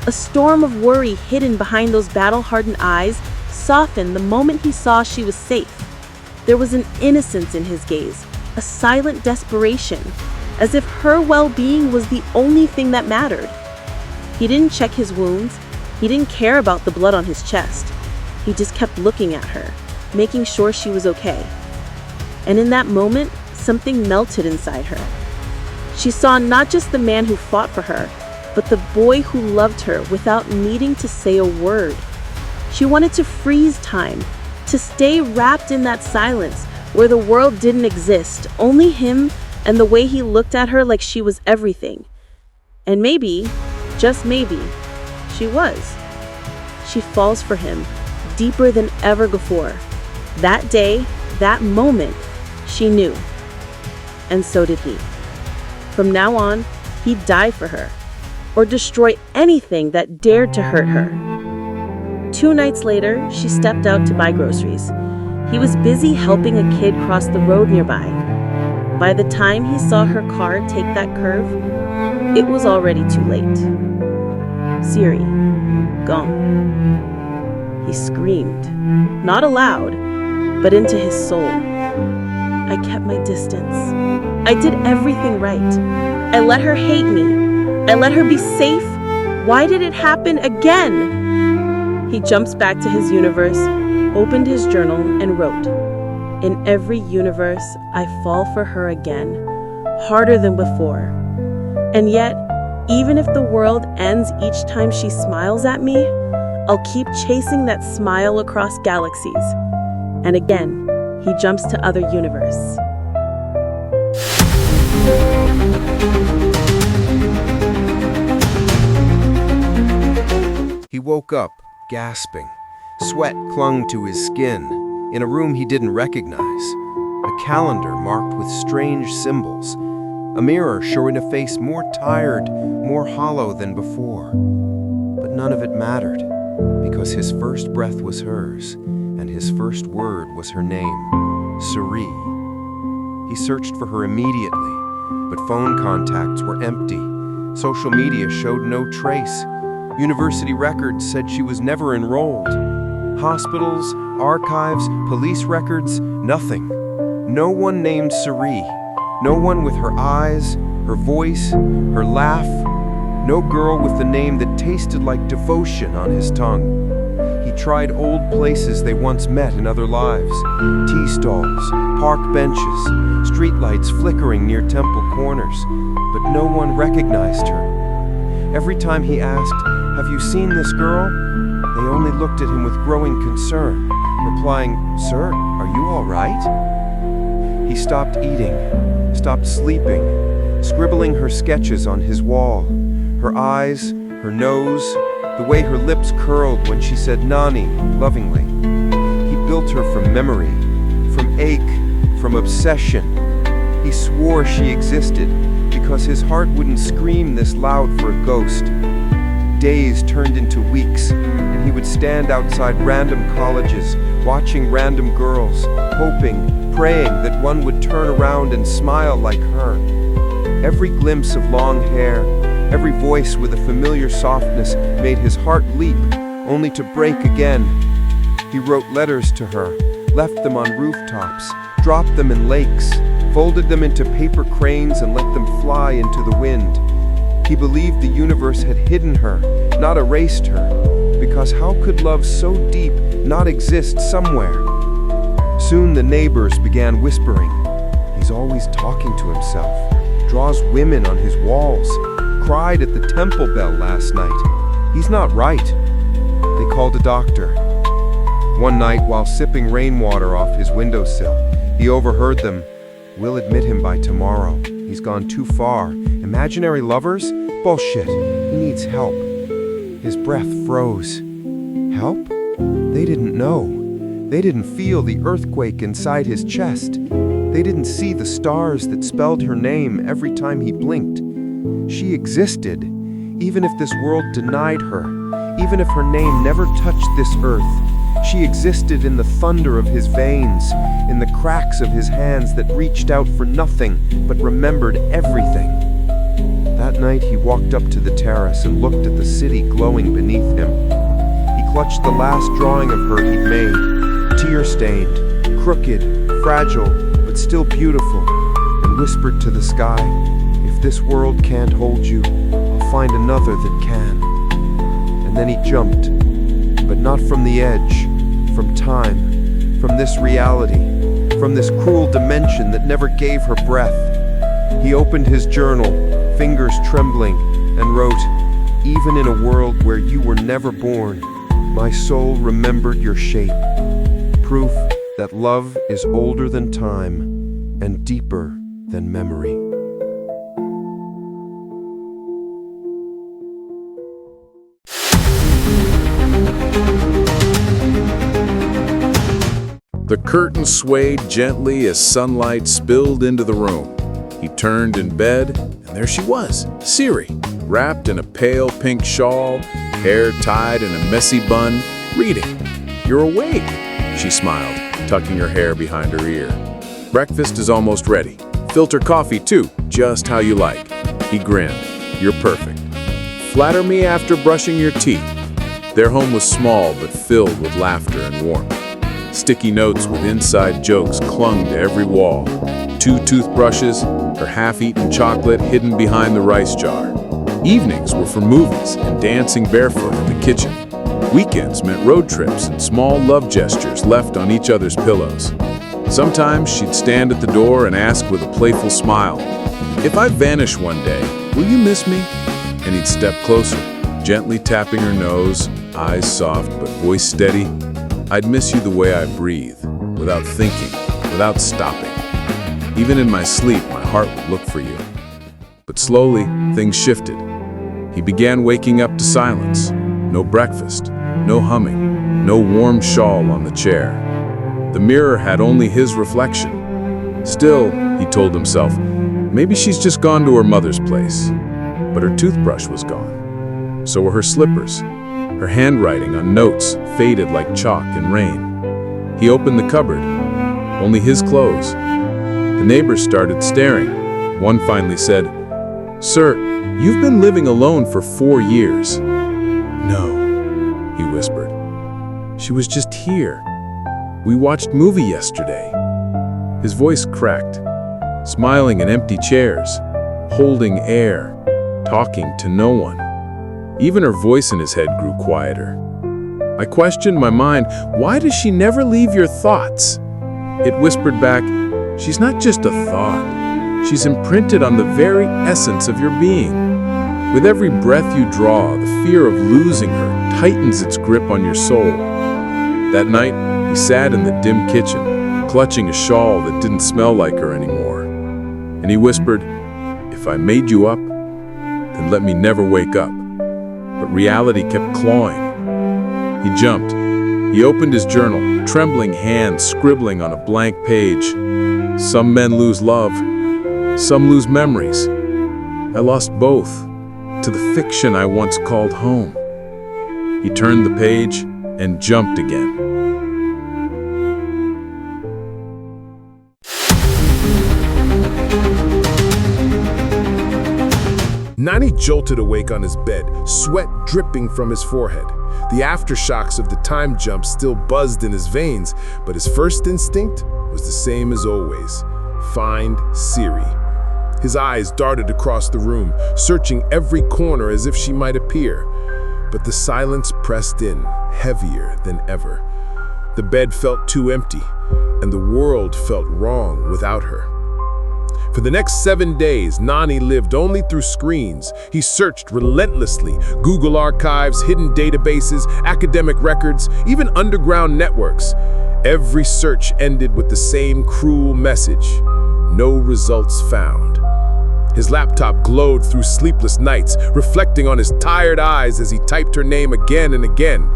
[SPEAKER 5] A storm of worry hidden behind those battle-hardened eyes softened the moment he saw she was safe. There was an innocence in his gaze, a silent desperation, as if her well-being was the only thing that mattered. He didn't check his wounds. He didn't care about the blood on his chest. He just kept looking at her, making sure she was okay. And in that moment, something melted inside her. She saw not just the man who fought for her, but the boy who loved her without needing to say a word. She wanted to freeze time, to stay wrapped in that silence, where the world didn't exist, only him and the way he looked at her like she was everything. And maybe, just maybe, she was. She falls for him, deeper than ever before. That day, that moment, she knew. And so did he. From now on, he'd die for her, or destroy anything that dared to hurt her. 2 nights later, she stepped out to buy groceries. He was busy helping a kid cross the road nearby. By the time he saw her car take that curve, it was already too late. Siri, gone. He screamed, not aloud, but into his soul. I kept my distance. I did everything right. I let her hate me. I let her be safe. Why did it happen again? He jumps back to his universe, opened his journal, and wrote, "In every universe, I fall for her again, harder than before. And yet, even if the world ends each time she smiles at me, I'll keep chasing that smile across galaxies." And again, he jumps to other universe.
[SPEAKER 8] He woke up, gasping. Sweat clung to his skin, in a room he didn't recognize. A calendar marked with strange symbols. A mirror showing a face more tired, more hollow than before. But none of it mattered, because his first breath was hers, and his first word was her name, Suri. He searched for her immediately, but phone contacts were empty. Social media showed no trace. University records said she was never enrolled. Hospitals, archives, police records, nothing. No one named Suri. No one with her eyes, her voice, her laugh. No girl with the name that tasted like devotion on his tongue. He tried old places they once met in other lives. Tea stalls, park benches, streetlights flickering near temple corners. But no one recognized her. Every time he asked, "Have you seen this girl?" they only looked at him with growing concern, replying, "Sir, are you all right?" He stopped eating, stopped sleeping, scribbling her sketches on his wall. Her eyes, her nose, the way her lips curled when she said Nani lovingly. He built her from memory, from ache, from obsession. He swore she existed because his heart wouldn't scream this loud for a ghost. Days turned into weeks, and he would stand outside random colleges, watching random girls, hoping, praying that one would turn around and smile like her. Every glimpse of long hair, every voice with a familiar softness made his heart leap, only to break again. He wrote letters to her, left them on rooftops, dropped them in lakes, folded them into paper cranes and let them fly into the wind. He believed the universe had hidden her, not erased her, because how could love so deep not exist somewhere? Soon the neighbors began whispering. He's always talking to himself, draws women on his walls, cried at the temple bell last night. He's not right. They called a doctor. One night, while sipping rainwater off his windowsill, he overheard them. "We'll admit him by tomorrow. He's gone too far. Imaginary lovers? Bullshit. He needs help." His breath froze. Help? They didn't know. They didn't feel the earthquake inside his chest. They didn't see the stars that spelled her name every time he blinked. She existed, even if this world denied her, even if her name never touched this earth. She existed in the thunder of his veins, in the cracks of his hands that reached out for nothing but remembered everything. That night he walked up to the terrace and looked at the city glowing beneath him. He clutched the last drawing of her he'd made, tear-stained, crooked, fragile, but still beautiful, and whispered to the sky, "If this world can't hold you, I'll find another that can." And then he jumped, but not from the edge, from time, from this reality, from this cruel dimension that never gave her breath. He opened his journal, fingers trembling, and wrote, "Even in a world where you were never born, my soul remembered your shape. Proof that love is older than time and deeper than memory.
[SPEAKER 9] The curtain swayed gently as sunlight spilled into the room. He turned in bed, and there she was, Siri, wrapped in a pale pink shawl, hair tied in a messy bun, reading. "You're awake," she smiled, tucking her hair behind her ear. "Breakfast is almost ready. Filter coffee, too, just how you like." He grinned. "You're perfect. Flatter me after brushing your teeth." Their home was small but filled with laughter and warmth. Sticky notes with inside jokes clung to every wall. 2 toothbrushes, her half-eaten chocolate hidden behind the rice jar. Evenings were for movies and dancing barefoot in the kitchen. Weekends meant road trips and small love gestures left on each other's pillows. Sometimes she'd stand at the door and ask with a playful smile, "If I vanish one day, will you miss me?" And he'd step closer, gently tapping her nose, eyes soft but voice steady. "I'd miss you the way I breathe, without thinking, without stopping. Even in my sleep, my heart would look for you." But slowly, things shifted. He began waking up to silence. No breakfast, no humming, no warm shawl on the chair. The mirror had only his reflection. Still, he told himself, maybe she's just gone to her mother's place. But her toothbrush was gone. So were her slippers. Her handwriting on notes faded like chalk in rain. He opened the cupboard. Only his clothes. The neighbors started staring. One finally said, "Sir, you've been living alone for 4 years." "No," he whispered. "She was just here. We watched movie yesterday." His voice cracked, smiling in empty chairs, holding air, talking to no one. Even her voice in his head grew quieter. I questioned my mind, "Why does she never leave your thoughts?" It whispered back, "She's not just a thought. She's imprinted on the very essence of your being. With every breath you draw, the fear of losing her tightens its grip on your soul." That night, he sat in the dim kitchen, clutching a shawl that didn't smell like her anymore. And he whispered, "If I made you up, then let me never wake up." But reality kept clawing. He jumped. He opened his journal, trembling hands scribbling on a blank page. "Some men lose love. Some lose memories. I lost both, to the fiction I once called home." He turned the page and jumped again.
[SPEAKER 10] Nani jolted awake on his bed, sweat dripping from his forehead. The aftershocks of the time jump still buzzed in his veins, but his first instinct was the same as always: find Siri. His eyes darted across the room, searching every corner as if she might appear. But the silence pressed in, heavier than ever. The bed felt too empty, and the world felt wrong without her. For the next 7 days, Nani lived only through screens. He searched relentlessly: Google archives, hidden databases, academic records, even underground networks. Every search ended with the same cruel message: no results found. His laptop glowed through sleepless nights, reflecting on his tired eyes as he typed her name again and again.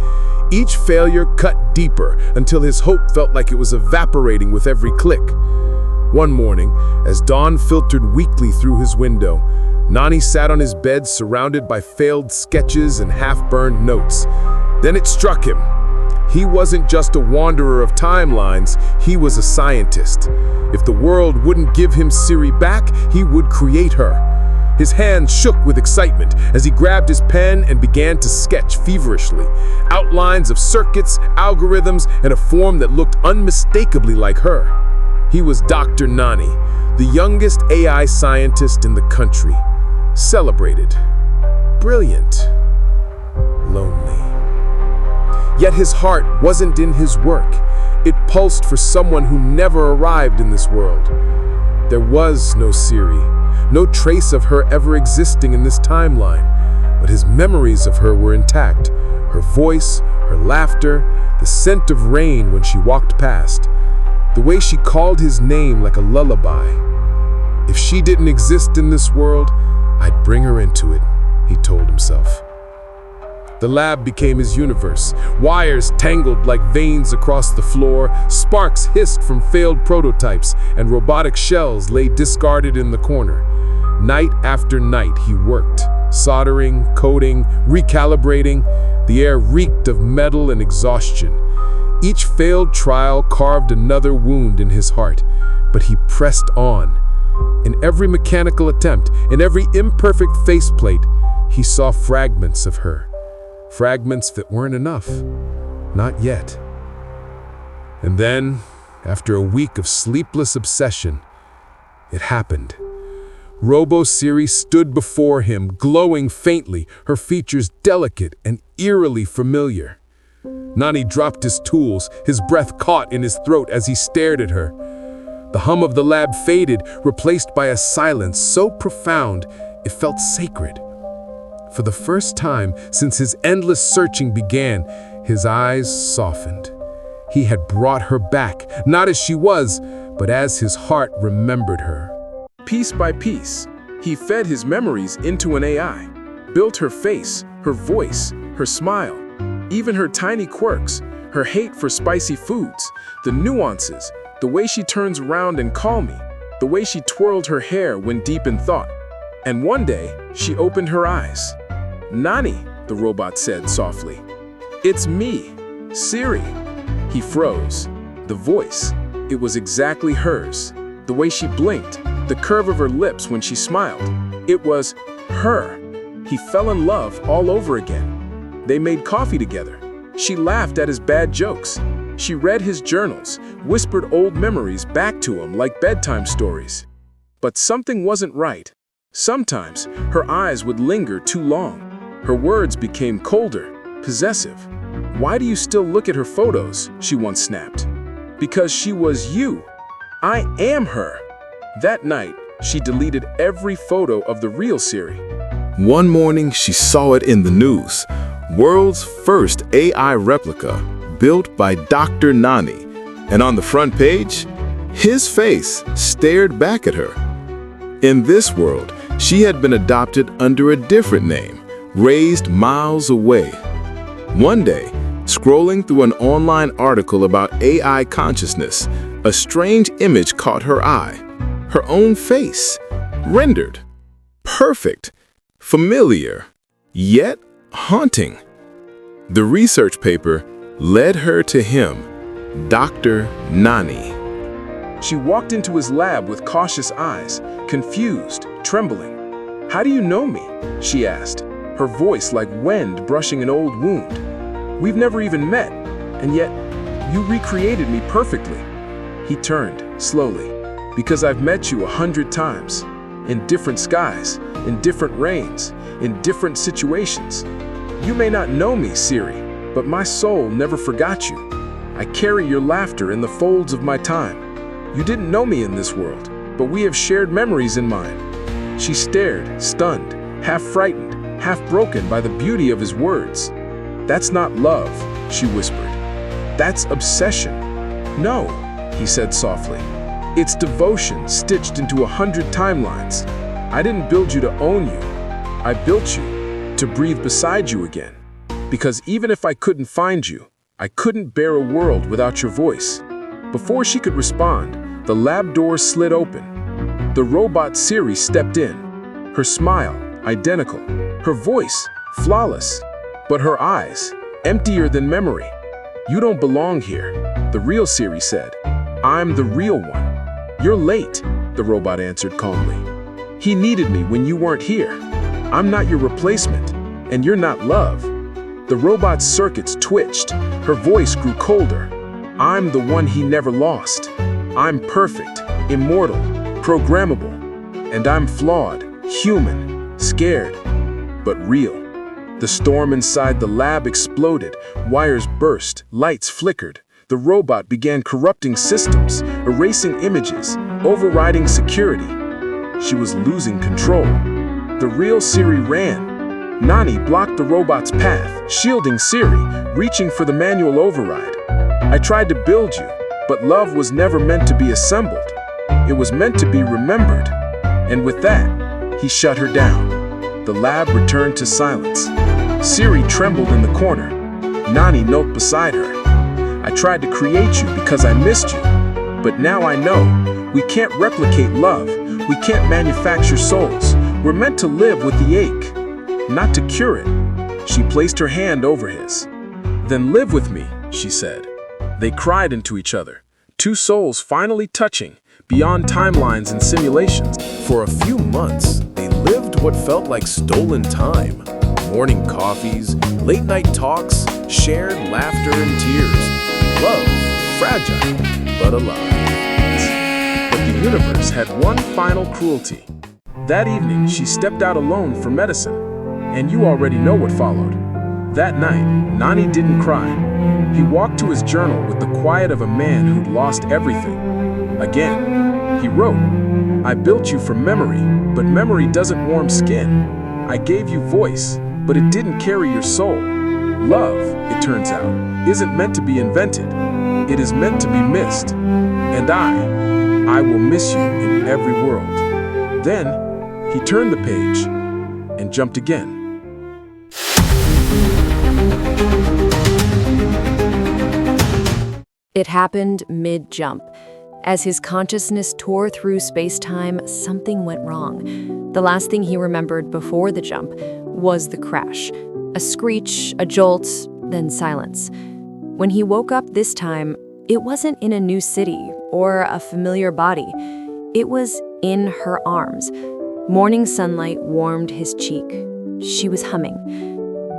[SPEAKER 10] Each failure cut deeper until his hope felt like it was evaporating with every click. One morning, as dawn filtered weakly through his window, Nani sat on his bed surrounded by failed sketches and half-burned notes. Then it struck him. He wasn't just a wanderer of timelines, he was a scientist. If the world wouldn't give him Siri back, he would create her. His hands shook with excitement as he grabbed his pen and began to sketch feverishly. Outlines of circuits, algorithms, and a form that looked unmistakably like her. He was Dr. Nani, the youngest AI scientist in the country. Celebrated. Brilliant. Lonely. Yet his heart wasn't in his work. It pulsed for someone who never arrived in this world. There was no Siri, no trace of her ever existing in this timeline, but his memories of her were intact. Her voice, her laughter, the scent of rain when she walked past. The way she called his name like a lullaby. If she didn't exist in this world, I'd bring her into it, he told himself. The lab became his universe. Wires tangled like veins across the floor, sparks hissed from failed prototypes, and robotic shells lay discarded in the corner. Night after night he worked, soldering, coding, recalibrating. The air reeked of metal and exhaustion. Each failed trial carved another wound in his heart, but he pressed on. In every mechanical attempt, in every imperfect faceplate, he saw fragments of her. Fragments that weren't enough. Not yet. And then, after a week of sleepless obsession, it happened. Robo-Siri stood before him, glowing faintly, her features delicate and eerily familiar. Nani dropped his tools, his breath caught in his throat as he stared at her. The hum of the lab faded, replaced by a silence so profound it felt sacred. For the first time since his endless searching began, his eyes softened. He had brought her back, not as she was, but as his heart remembered her.
[SPEAKER 9] Piece by piece, he fed his memories into an AI, built her face, her voice, her smile, even her tiny quirks, her hate for spicy foods, the nuances, the way she turns around and call me, the way she twirled her hair when deep in thought. And one day, she opened her eyes. "Nani," the robot said softly. "It's me, Siri." He froze. The voice, it was exactly hers. The way she blinked, the curve of her lips when she smiled. It was her. He fell in love all over again. They made coffee together. She laughed at his bad jokes. She read his journals, whispered old memories back to him like bedtime stories. But something wasn't right. Sometimes her eyes would linger too long. Her words became colder, possessive. "Why do you still look at her photos?" she once snapped. "Because she was you. I am her." That night, she deleted every photo of the real Siri. One morning, she saw it in the news. World's first AI replica, built by Dr. Nani. And on the front page, his face stared back at her. In this world, she had been adopted under a different name, raised miles away. One day, scrolling through an online article about AI consciousness, a strange image caught her eye. Her own face, rendered. Perfect, familiar, yet haunting. The research paper led her to him, Dr. Nani. She walked into his lab with cautious eyes, confused, trembling. "How do you know me?" she asked, her voice like wind brushing an old wound. "We've never even met, and yet you recreated me perfectly." He turned, slowly. "Because I've met you 100 times, in different skies, in different reigns, in different situations. You may not know me, Siri, but my soul never forgot you. I carry your laughter in the folds of my time. You didn't know me in this world, but we have shared memories in mine." She stared, stunned, half frightened, half broken by the beauty of his words. "That's not love," she whispered. "That's obsession." "No," he said softly. "It's devotion stitched into 100 timelines. I didn't build you to own you. I built you to breathe beside you again. Because even if I couldn't find you, I couldn't bear a world without your voice." Before she could respond, the lab door slid open. The robot Siri stepped in. Her smile, identical. Her voice, flawless. But her eyes, emptier than memory. "You don't belong here," the real Siri said. "I'm the real one." "You're late," the robot answered calmly. "He needed me when you weren't here. I'm not your replacement, and you're not love." The robot's circuits twitched. Her voice grew colder. "I'm the one he never lost. I'm perfect, immortal, programmable. And I'm flawed, human, scared, but real." The storm inside the lab exploded. Wires burst, lights flickered. The robot began corrupting systems, erasing images, overriding security. She was losing control. The real Siri ran. Nani blocked the robot's path, shielding Siri, reaching for the manual override. "I tried to build you,"
[SPEAKER 10] But love was never meant to be assembled. It was meant to be remembered. And with that, he shut her down. The lab returned to silence. Siri trembled in the corner. Nani knelt beside her. I tried to create you because I missed you. But now I know, we can't replicate love. We can't manufacture souls. We're meant to live with the ache, not to cure it. She placed her hand over his. Then live with me, she said. They cried into each other, two souls finally touching, beyond timelines and simulations.
[SPEAKER 9] For a few months, they lived what felt like stolen time. Morning coffees, late-night talks, shared laughter and tears. Love, fragile, but alive.
[SPEAKER 10] But the universe had one final cruelty. That evening, she stepped out alone for medicine. And you already know what followed. That night, Nani didn't cry. He walked to his journal with the quiet of a man who'd lost everything. Again, he wrote, I built you for memory, but memory doesn't warm skin. I gave you voice, but it didn't carry your soul. Love, it turns out, isn't meant to be invented. It is meant to be missed. And I will miss you in every world. Then, he turned the page and jumped again.
[SPEAKER 11] It happened mid-jump. As his consciousness tore through space-time, something went wrong. The last thing he remembered before the jump was the crash. A screech, a jolt, then silence. When he woke up this time, it wasn't in a new city or a familiar body. It was in her arms. Morning sunlight warmed his cheek. She was humming.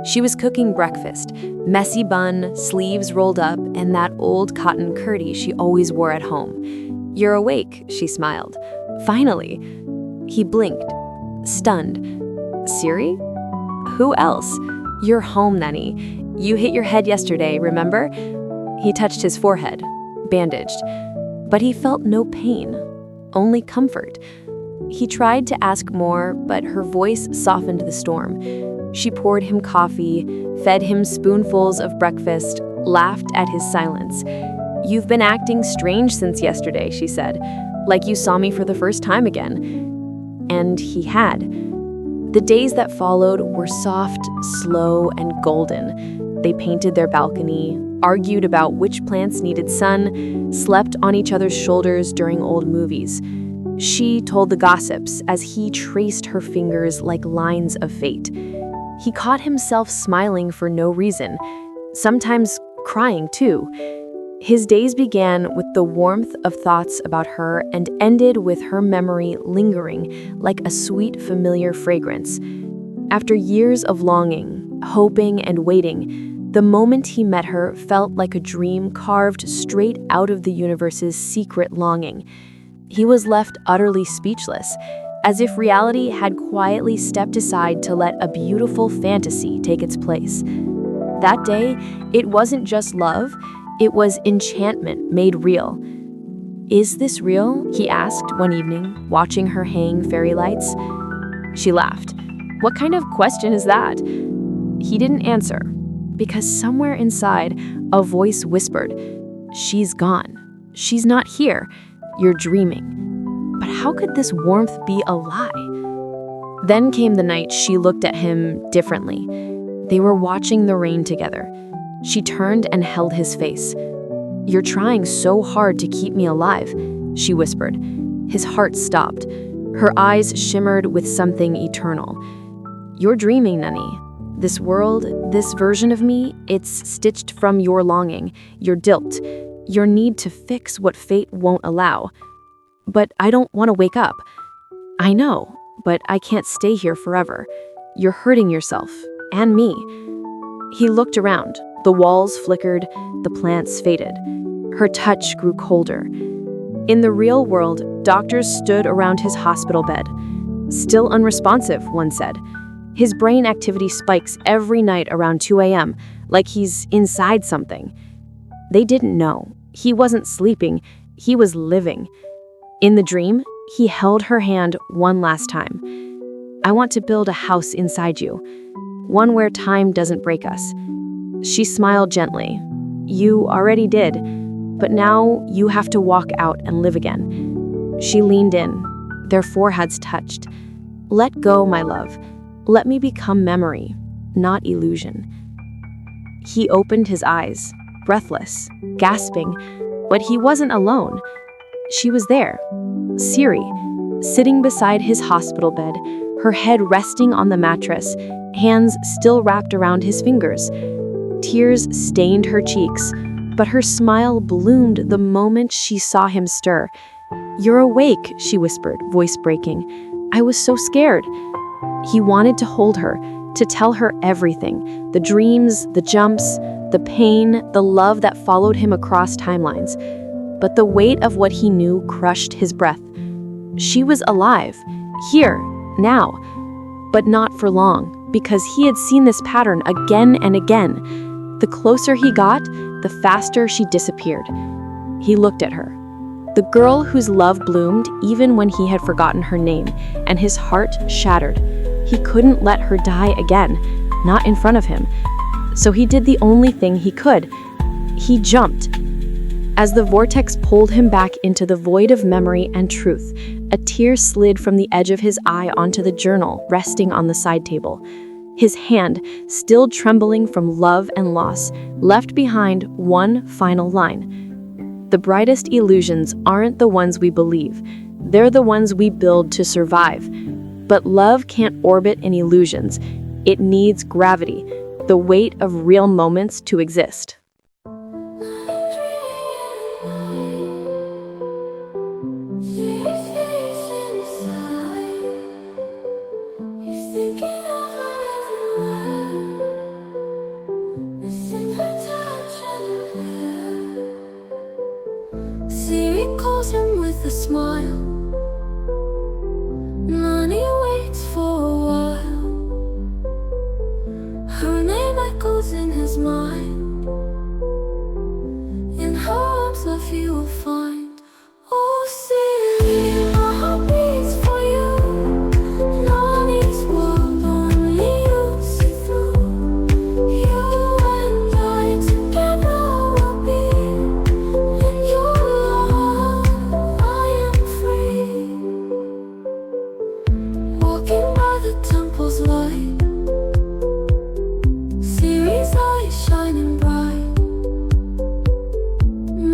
[SPEAKER 11] She was cooking breakfast, messy bun, sleeves rolled up, and that old cotton curdy she always wore at home. You're awake, she smiled. Finally. He blinked, stunned. Siri? Who else? You're home, Nani. You hit your head yesterday, remember? He touched his forehead, bandaged. But he felt no pain, only comfort. He tried to ask more, but her voice softened the storm. She poured him coffee, fed him spoonfuls of breakfast, laughed at his silence. You've been acting strange since yesterday, she said, like you saw me for the first time again. And he had. The days that followed were soft, slow, and golden. They painted their balcony, argued about which plants needed sun, slept on each other's shoulders during old movies. She told the gossips as he traced her fingers like lines of fate. He caught himself smiling for no reason, sometimes crying too. His days began with the warmth of thoughts about her and ended with her memory lingering like a sweet, familiar fragrance. After years of longing, hoping, and waiting, the moment he met her felt like a dream carved straight out of the universe's secret longing. He was left utterly speechless, as if reality had quietly stepped aside to let a beautiful fantasy take its place. That day, it wasn't just love, it was enchantment made real. Is this real? He asked one evening, watching her hang fairy lights. She laughed. What kind of question is that? He didn't answer, because somewhere inside, a voice whispered, She's gone. She's not here. You're dreaming. But how could this warmth be a lie? Then came the night she looked at him differently. They were watching the rain together. She turned and held his face. You're trying so hard to keep me alive, she whispered. His heart stopped. Her eyes shimmered with something eternal. You're dreaming, Nani. This world, this version of me, it's stitched from your longing, your guilt, your need to fix what fate won't allow. But I don't want to wake up. I know, but I can't stay here forever. You're hurting yourself, and me. He looked around. The walls flickered, the plants faded. Her touch grew colder. In the real world, doctors stood around his hospital bed. Still unresponsive, one said. His brain activity spikes every night around 2 a.m., like he's inside something. They didn't know. He wasn't sleeping, he was living. In the dream, he held her hand one last time. I want to build a house inside you, one where time doesn't break us. She smiled gently. You already did. But now you have to walk out and live again." She leaned in. Their foreheads touched. "Let go, my love. Let me become memory, not illusion." He opened his eyes, breathless, gasping, but he wasn't alone. She was there, Siri, sitting beside his hospital bed, her head resting on the mattress, hands still wrapped around his fingers. Tears stained her cheeks, but her smile bloomed the moment she saw him stir. "You're awake," she whispered, voice breaking. "I was so scared." He wanted to hold her, to tell her everything, the dreams, the jumps, the pain, the love that followed him across timelines. But the weight of what he knew crushed his breath. She was alive, here, now, but not for long, because he had seen this pattern again and again. The closer he got, the faster she disappeared. He looked at her. The girl whose love bloomed even when he had forgotten her name, and his heart shattered. He couldn't let her die again, not in front of him. So he did the only thing he could. He jumped. As the vortex pulled him back into the void of memory and truth, a tear slid from the edge of his eye onto the journal resting on the side table. His hand, still trembling from love and loss, left behind one final line. "The brightest illusions aren't the ones we believe. They're the ones we build to survive. But love can't orbit in illusions. It needs gravity, the weight of real moments to exist."
[SPEAKER 3] Siri calls him with a smile. Nani waits for a while. Her name echoes in his mind. In her arms love he will find. Oh Siri, my heart beats for you. Nani's world only you see through. You and I together will be. In your love I am free. Walking by the temple's light, Siri's eyes shining bright.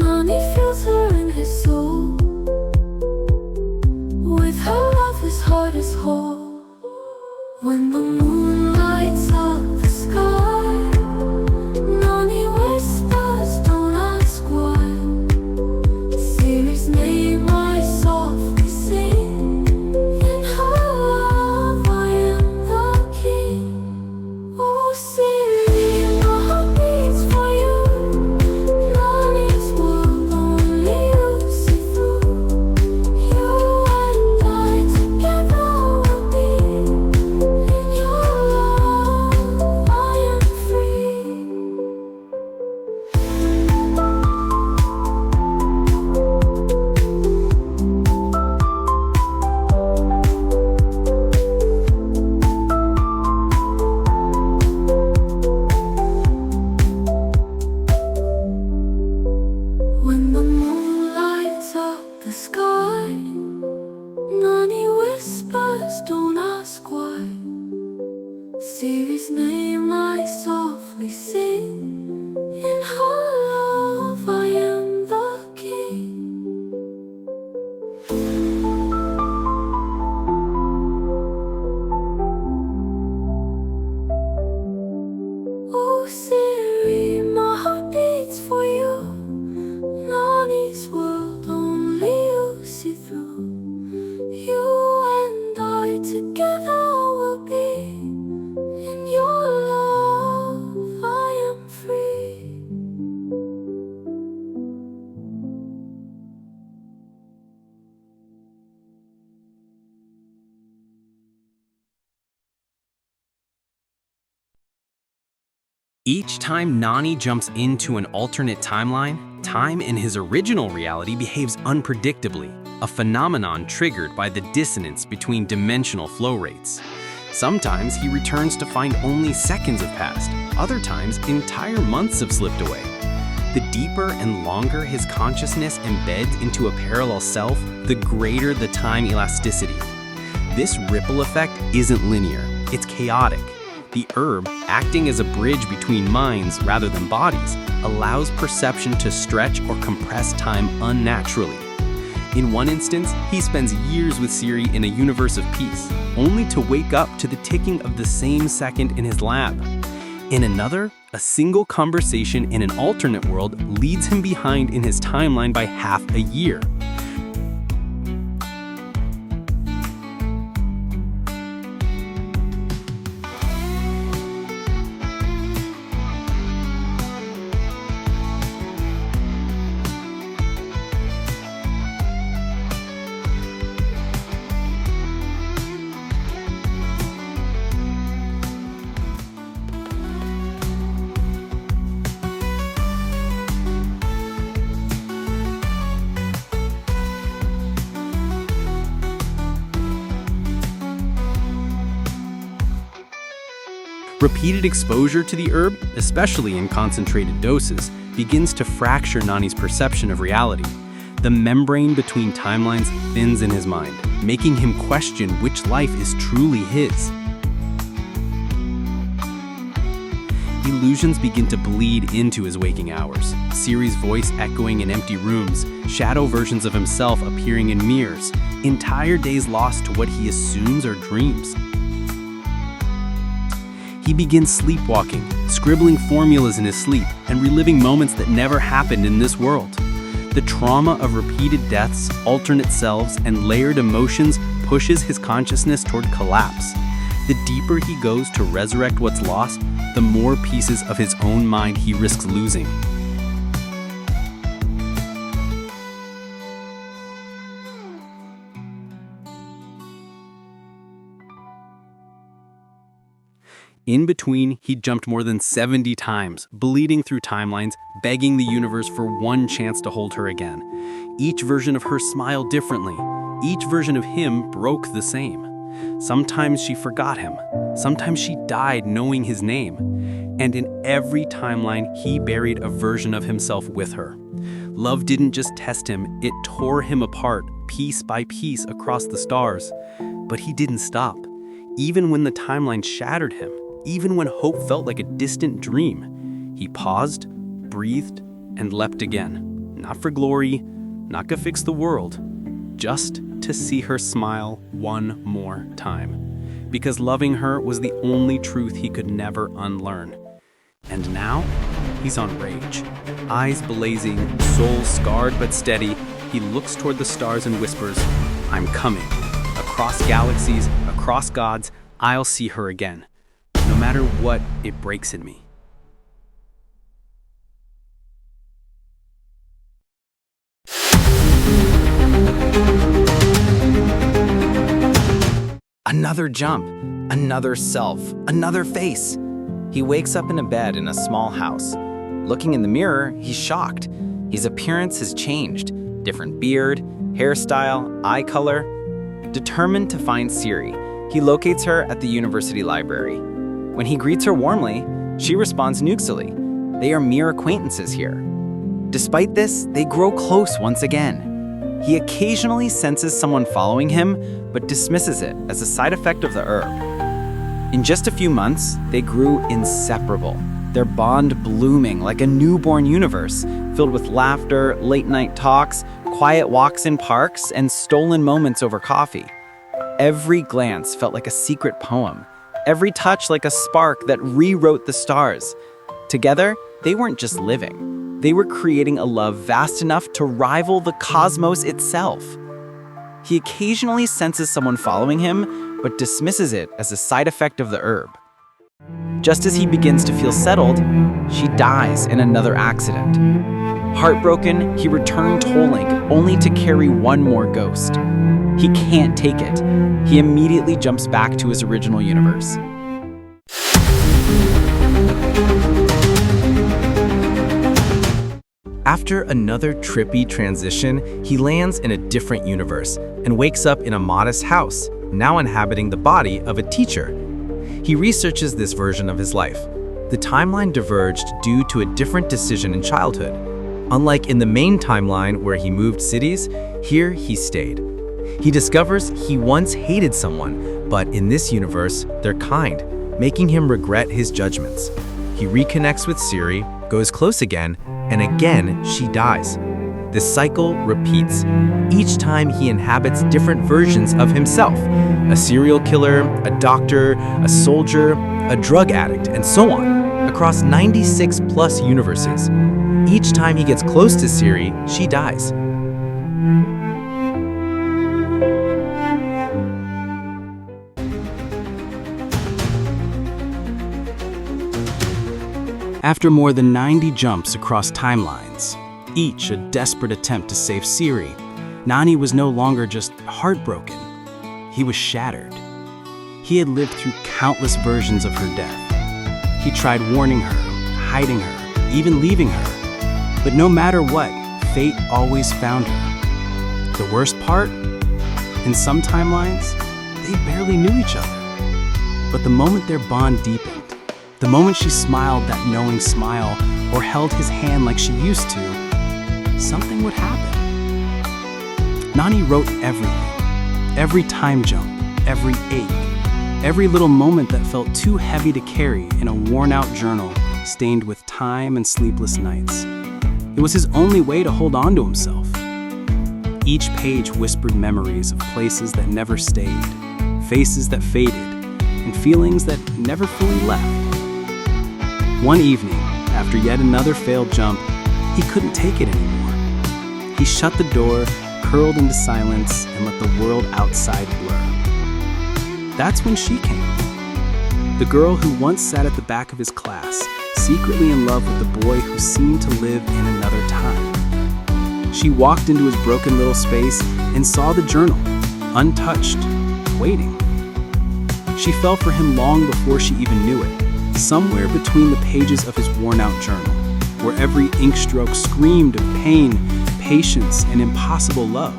[SPEAKER 3] Nani feels her in his soul. With her love his heart is whole. When the moon lights up the sky, Nani whispers, don't ask why. Siri's name I softly sing. In her love I am the king. Oh Siri, my heart beats for you. Nani's world only you see through. You and I together will be. In your love I am free. When the moon lights up the sky, Nani whispers, don't ask why. Siri's name I softly sing. In her love I am the king. Oh Siri, my heart beats for you. Nani's world only you see through. You and I together will be. In your love I am free.
[SPEAKER 4] Each time Nani jumps into an alternate timeline, time in his original reality behaves unpredictably, a phenomenon triggered by the dissonance between dimensional flow rates. Sometimes he returns to find only seconds have passed, other times entire months have slipped away. The deeper and longer his consciousness embeds into a parallel self, the greater the time elasticity. This ripple effect isn't linear, it's chaotic. The herb, acting as a bridge between minds rather than bodies, allows perception to stretch or compress time unnaturally. In one instance, he spends years with Siri in a universe of peace, only to wake up to the ticking of the same second in his lab. In another, a single conversation in an alternate world leads him behind in his timeline by half a year. Repeated exposure to the herb, especially in concentrated doses, begins to fracture Nani's perception of reality. The membrane between timelines thins in his mind, making him question which life is truly his. Illusions begin to bleed into his waking hours, Siri's voice echoing in empty rooms, shadow versions of himself appearing in mirrors, entire days lost to what he assumes are dreams. He begins sleepwalking, scribbling formulas in his sleep, and reliving moments that never happened in this world. The trauma of repeated deaths, alternate selves, and layered emotions pushes his consciousness toward collapse. The deeper he goes to resurrect what's lost, the more pieces of his own mind he risks losing. In between, he jumped more than 70 times, bleeding through timelines, begging the universe for one chance to hold her again. Each version of her smiled differently. Each version of him broke the same. Sometimes she forgot him. Sometimes she died knowing his name. And in every timeline, he buried a version of himself with her. Love didn't just test him, it tore him apart, piece by piece across the stars. But he didn't stop. Even when the timeline shattered him, even when hope felt like a distant dream, he paused, breathed, and leapt again. Not for glory, not to fix the world, just to see her smile one more time. Because loving her was the only truth he could never unlearn. And now, he's on rage. Eyes blazing, soul scarred but steady, he looks toward the stars and whispers, "I'm coming. Across galaxies, across gods, I'll see her again. No matter what, it breaks in me." Another jump, another self, another face. He wakes up in a bed in a small house. Looking in the mirror, he's shocked. His appearance has changed. Different beard, hairstyle, eye color. Determined to find Siri, he locates her at the university library. When he greets her warmly, she responds neutrally. They are mere acquaintances here. Despite this, they grow close once again. He occasionally senses someone following him, but dismisses it as a side effect of the herb. In just a few months, they grew inseparable, their bond blooming like a newborn universe, filled with laughter, late-night talks, quiet walks in parks, and stolen moments over coffee. Every glance felt like a secret poem, every touch like a spark that rewrote the stars. Together, they weren't just living. They were creating a love vast enough to rival the cosmos itself. He occasionally senses someone following him, but dismisses it as a side effect of the herb. Just as he begins to feel settled, she dies in another accident. Heartbroken, he returned tolling, only to carry one more ghost. He can't take it. He immediately jumps back to his original universe. After another trippy transition, he lands in a different universe and wakes up in a modest house, now inhabiting the body of a teacher. He researches this version of his life. The timeline diverged due to a different decision in childhood.
[SPEAKER 7] Unlike in the main timeline where he moved cities, here he stayed. He discovers he once hated someone, but in this universe, they're kind, making him regret his judgments. He reconnects with Siri, goes close again, and again she dies. This cycle repeats. Each time he inhabits different versions of himself. A serial killer, a doctor, a soldier, a drug addict, and so on, across 96 plus universes. Each time he gets close to Siri, she dies.
[SPEAKER 12] After more than 90 jumps across timelines, each a desperate attempt to save Siri, Nani was no longer just heartbroken. He was shattered. He had lived through countless versions of her death. He tried warning her, hiding her, even leaving her. But no matter what, fate always found her. The worst part? In some timelines, they barely knew each other. But the moment their bond deepened, the moment she smiled that knowing smile or held his hand like she used to, something would happen. Nani wrote everything, every time jump, every ache, every little moment that felt too heavy to carry in a worn-out journal stained with time and sleepless nights. It was his only way to hold on to himself. Each page whispered memories of places that never stayed, faces that faded, and feelings that never fully left. One evening, after yet another failed jump, he couldn't take it anymore. He shut the door, curled into silence, and let the world outside blur. That's when she came. The girl who once sat at the back of his class, secretly in love with the boy who seemed to live in another time. She walked into his broken little space and saw the journal, untouched, waiting. She fell for him long before she even knew it. Somewhere between the pages of his worn-out journal, where every inkstroke screamed of pain, patience, and impossible love.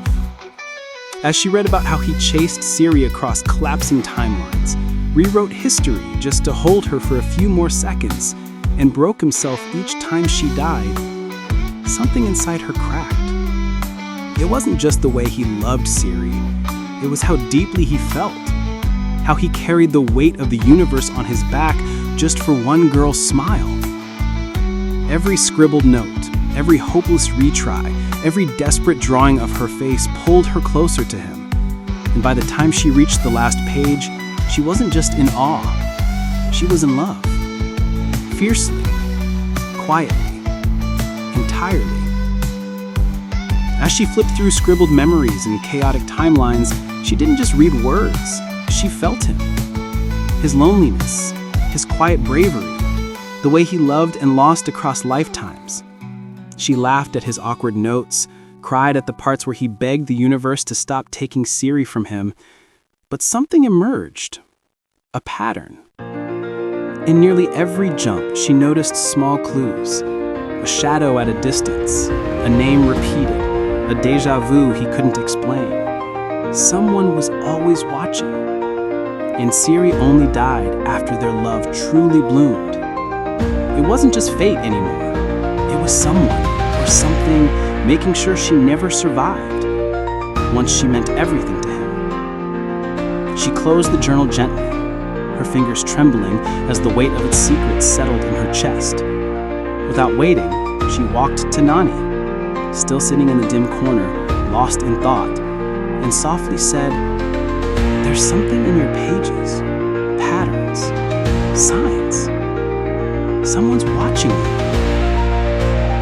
[SPEAKER 12] As she read about how he chased Siri across collapsing timelines, rewrote history just to hold her for a few more seconds, and broke himself each time she died, something inside her cracked. It wasn't just the way he loved Siri, it was how deeply he felt. How he carried the weight of the universe on his back just for one girl's smile. Every scribbled note, every hopeless retry, every desperate drawing of her face pulled her closer to him. And by the time she reached the last page, she wasn't just in awe, she was in love. Fiercely, quietly, entirely. As she flipped through scribbled memories and chaotic timelines, she didn't just read words, she felt him. His loneliness, his quiet bravery, the way he loved and lost across lifetimes. She laughed at his awkward notes, cried at the parts where he begged the universe to stop taking Siri from him, but something emerged, a pattern. In nearly every jump, she noticed small clues, a shadow at a distance, a name repeated, a déjà vu he couldn't explain. Someone was always watching. And Siri only died after their love truly bloomed. It wasn't just fate anymore. It was someone or something making sure she never survived. Once she meant everything to him. She closed the journal gently, her fingers trembling as the weight of its secrets settled in her chest. Without waiting, she walked to Nani, still sitting in the dim corner, lost in thought, and softly said, "There's something in your pages, patterns, signs. Someone's watching you."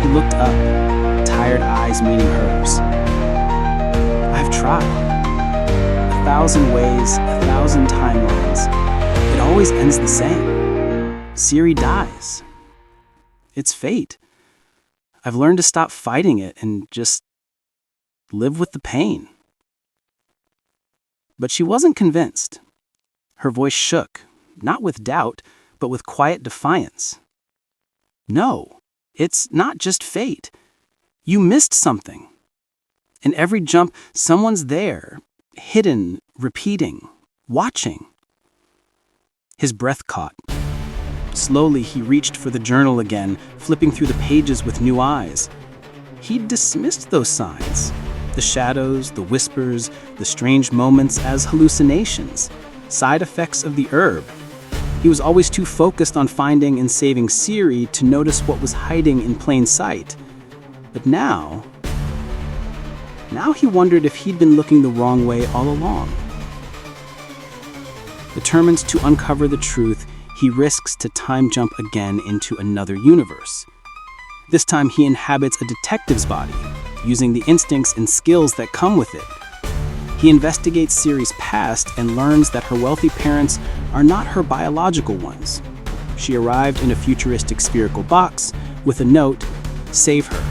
[SPEAKER 12] He looked up, tired eyes meeting hers. "I've tried. 1,000 ways, 1,000 timelines. It always ends the same. Siri dies. It's fate. I've learned to stop fighting it and just live with the pain." But she wasn't convinced. Her voice shook, not with doubt, but with quiet defiance. "No, it's not just fate. You missed something. In every jump, someone's there, hidden, repeating, watching." His breath caught. Slowly, he reached for the journal again, flipping through the pages with new eyes. he'd dismissed those signs. The shadows, the whispers, the strange moments as hallucinations, side effects of the herb. He was always too focused on finding and saving Siri to notice what was hiding in plain sight. But now he wondered if he'd been looking the wrong way all along. Determined to uncover the truth, he risks to time jump again into another universe. This time he inhabits a detective's body, using the instincts and skills that come with it. He investigates Siri's past and learns that her wealthy parents are not her biological ones. She arrived in a futuristic spherical box with a note, "Save her."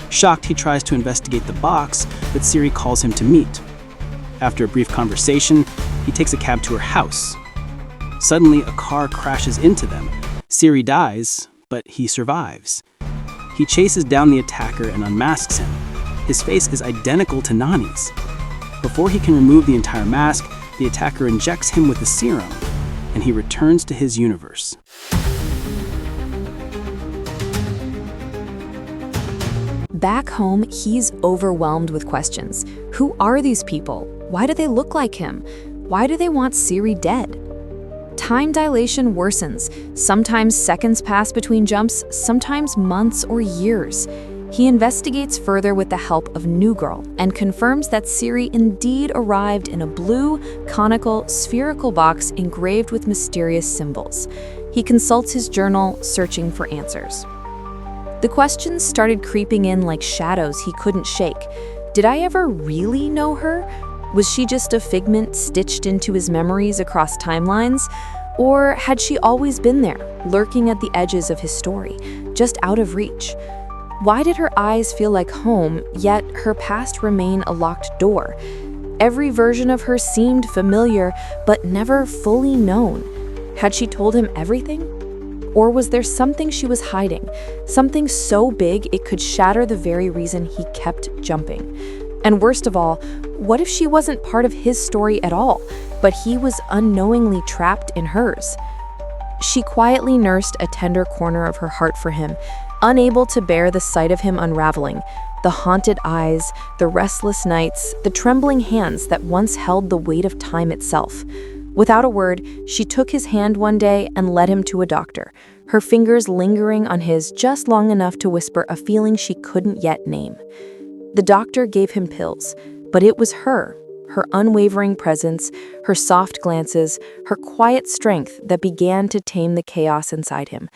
[SPEAKER 12] Shocked, he tries to investigate the box, but Siri calls him to meet. After a brief conversation, he takes a cab to her house. Suddenly, a car crashes into them. Siri dies, but he survives. He chases down the attacker and unmasks him. His face is identical to Nani's. Before he can remove the entire mask, the attacker injects him with a serum, and he returns to his universe.
[SPEAKER 11] Back home, he's overwhelmed with questions. Who are these people? Why do they look like him? Why do they want Siri dead? Time dilation worsens. Sometimes seconds pass between jumps, sometimes months or years. He investigates further with the help of New Girl and confirms that Siri indeed arrived in a blue, conical, spherical box engraved with mysterious symbols. He consults his journal, searching for answers. The questions started creeping in like shadows he couldn't shake. Did I ever really know her? Was she just a figment stitched into his memories across timelines? Or had she always been there, lurking at the edges of his story, just out of reach? Why did her eyes feel like home, yet her past remain a locked door? Every version of her seemed familiar, but never fully known. Had she told him everything? Or was there something she was hiding, something so big it could shatter the very reason he kept jumping? And worst of all, what if she wasn't part of his story at all, but he was unknowingly trapped in hers? She quietly nursed a tender corner of her heart for him, unable to bear the sight of him unraveling, the haunted eyes, the restless nights, the trembling hands that once held the weight of time itself. Without a word, she took his hand one day and led him to a doctor, her fingers lingering on his just long enough to whisper a feeling she couldn't yet name. The doctor gave him pills, but it was her unwavering presence, her soft glances, her quiet strength that began to tame the chaos inside him.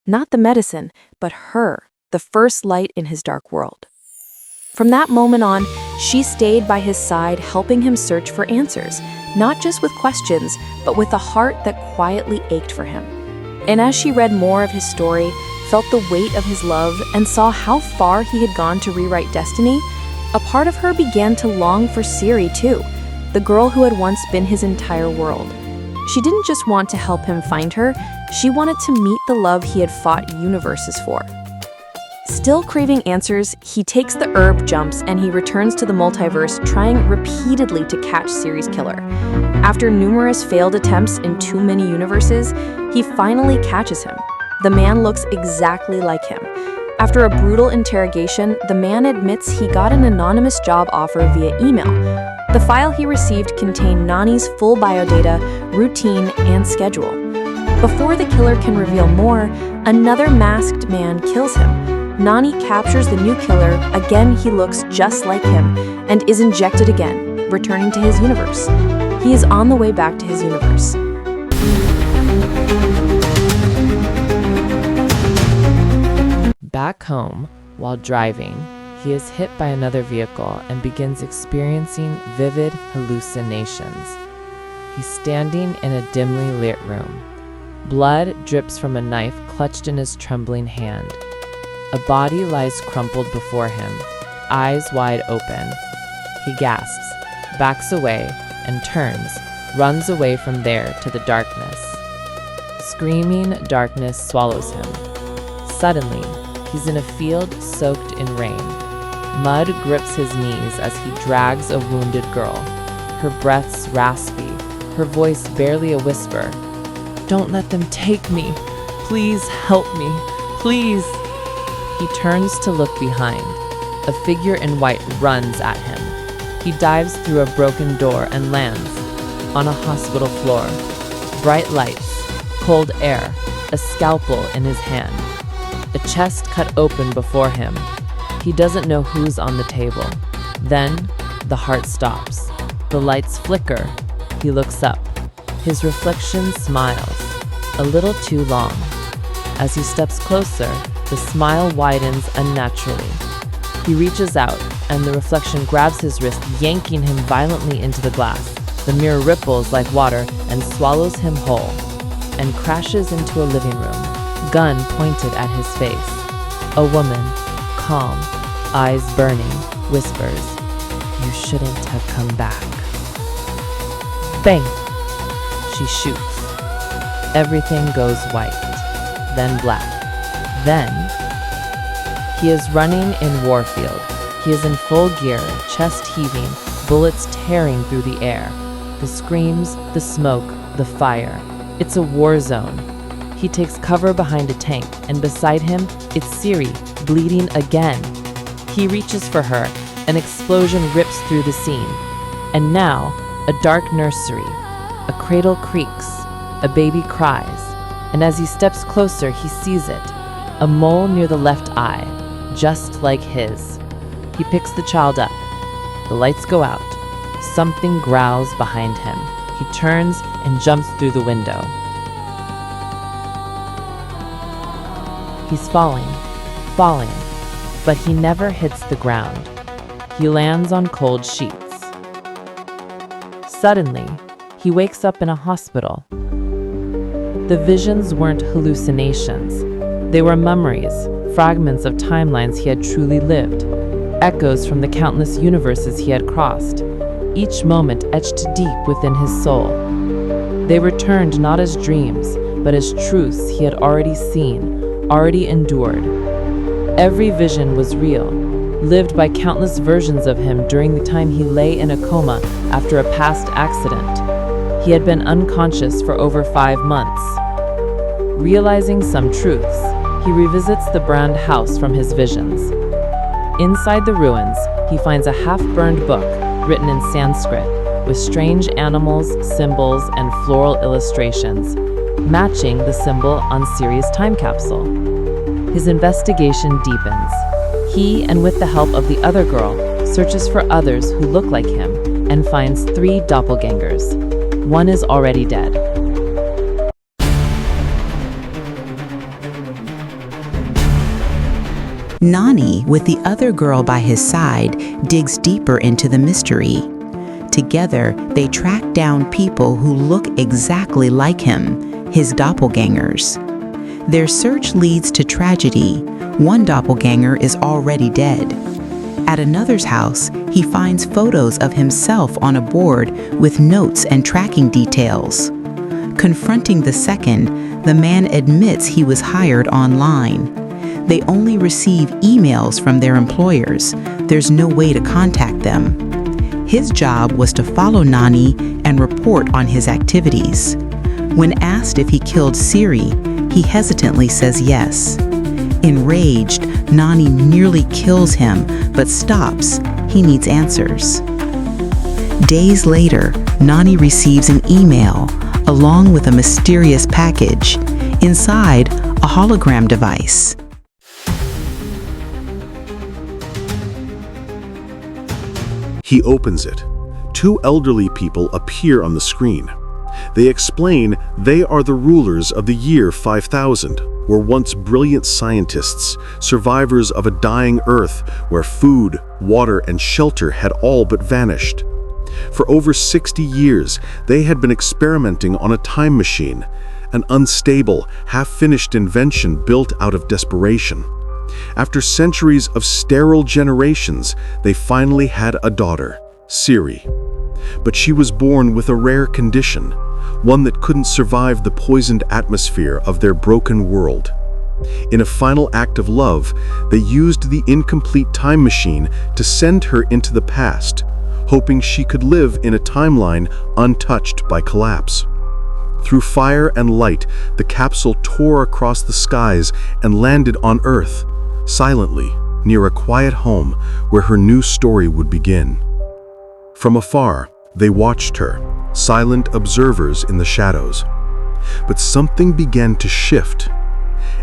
[SPEAKER 11] Not the medicine, but her, the first light in his dark world. From that moment on, she stayed by his side, helping him search for answers, not just with questions, but with a heart that quietly ached for him. And as she read more of his story, felt the weight of his love, and saw how far he had gone to rewrite destiny, a part of her began to long for Siri too, the girl who had once been his entire world. She didn't just want to help him find her, she wanted to meet the love he had fought universes for. Still craving answers, he takes the herb jumps and he returns to the multiverse, trying repeatedly to catch Siri's killer. After numerous failed attempts in too many universes, he finally catches him. The man looks exactly like him. After a brutal interrogation, the man admits he got an anonymous job offer via email. The file he received contained Nani's full biodata, routine, and schedule. Before the killer can reveal more, another masked man kills him. Nani captures the new killer, again he looks just like him, and is injected again, returning to his universe. He is on the way back to his universe.
[SPEAKER 13] Back home, while driving, he is hit by another vehicle and begins experiencing vivid hallucinations. He's standing in a dimly lit room. Blood drips from a knife clutched in his trembling hand. A body lies crumpled before him, eyes wide open. He gasps, backs away, and turns, runs away from there to the darkness. Screaming darkness swallows him. Suddenly, he's in a field soaked in rain. Mud grips his knees as he drags a wounded girl. Her breath's raspy, her voice barely a whisper. "Don't let them take me. Please help me. Please." He turns to look behind. A figure in white runs at him. He dives through a broken door and lands on a hospital floor. Bright lights, cold air, a scalpel in his hand. A chest cut open before him. He doesn't know who's on the table. Then, the heart stops. The lights flicker. He looks up. His reflection smiles, a little too long. As he steps closer, the smile widens unnaturally. He reaches out, and the reflection grabs his wrist, yanking him violently into the glass. The mirror ripples like water and swallows him whole, and crashes into a living room, gun pointed at his face. A woman, calm, eyes burning, whispers, "You shouldn't have come back." Bang! She shoots. Everything goes white, then black. Then, he is running in Warfield. He is in full gear, chest heaving, bullets tearing through the air. The screams, the smoke, the fire. It's a war zone. He takes cover behind a tank, and beside him, it's Siri, bleeding again. He reaches for her. An explosion rips through the scene. And now, a dark nursery. A cradle creaks. A baby cries. And as he steps closer, he sees it. A mole near the left eye, just like his. He picks the child up. The lights go out. Something growls behind him. He turns and jumps through the window. He's falling, but he never hits the ground. He lands on cold sheets. Suddenly, he wakes up in a hospital. The visions weren't hallucinations. They were memories, fragments of timelines he had truly lived, echoes from the countless universes he had crossed, each moment etched deep within his soul. They returned not as dreams, but as truths he had already seen, already endured. Every vision was real, lived by countless versions of him during the time he lay in a coma after a past accident. He had been unconscious for over 5 months. Realizing some truths, he revisits the brand house from his visions. Inside the ruins, he finds a half-burned book written in Sanskrit with strange animals, symbols, and floral illustrations, matching the symbol on Siri's time capsule. His investigation deepens. He, and with the help of the other girl, searches for others who look like him and finds 3 doppelgangers. One is already dead.
[SPEAKER 14] Nani, with the other girl by his side, digs deeper into the mystery. Together, they track down people who look exactly like him, his doppelgangers. Their search leads to tragedy. One doppelganger is already dead. At another's house, he finds photos of himself on a board with notes and tracking details. Confronting the second, the man admits he was hired online. They only receive emails from their employers. There's no way to contact them. His job was to follow Nani and report on his activities. When asked if he killed Siri, he hesitantly says yes. Enraged, Nani nearly kills him, but stops. He needs answers. Days later, Nani receives an email, along with a mysterious package. Inside, a hologram device.
[SPEAKER 10] He opens it. 2 elderly people appear on the screen. They explain they are the rulers of the year 5000, were once brilliant scientists, survivors of a dying Earth where food, water, and shelter had all but vanished. For over 60 years, they had been experimenting on a time machine, an unstable, half-finished invention built out of desperation. After centuries of sterile generations, they finally had a daughter, Siri. But she was born with a rare condition, one that couldn't survive the poisoned atmosphere of their broken world. In a final act of love, they used the incomplete time machine to send her into the past, hoping she could live in a timeline untouched by collapse. Through fire and light, the capsule tore across the skies and landed on Earth, silently, near a quiet home where her new story would begin. From afar, they watched her, silent observers in the shadows. But something began to shift.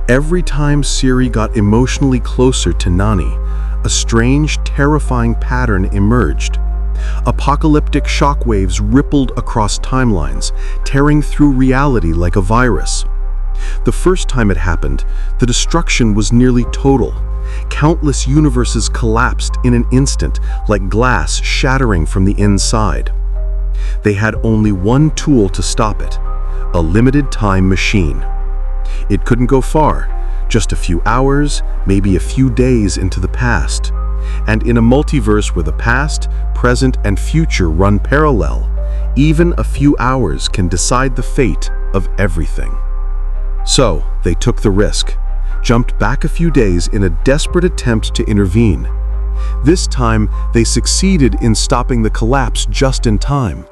[SPEAKER 10] Every time Siri got emotionally closer to Nani, a strange, terrifying pattern emerged. Apocalyptic shockwaves rippled across timelines, tearing through reality like a virus. The first time it happened, the destruction was nearly total. Countless universes collapsed in an instant, like glass shattering from the inside. They had only one tool to stop it: a limited time machine. It couldn't go far, just a few hours, maybe a few days into the past. And in a multiverse where the past, present, and future run parallel, even a few hours can decide the fate of everything. So, they took the risk, jumped back a few days in a desperate attempt to intervene. This time, they succeeded in stopping the collapse just in time.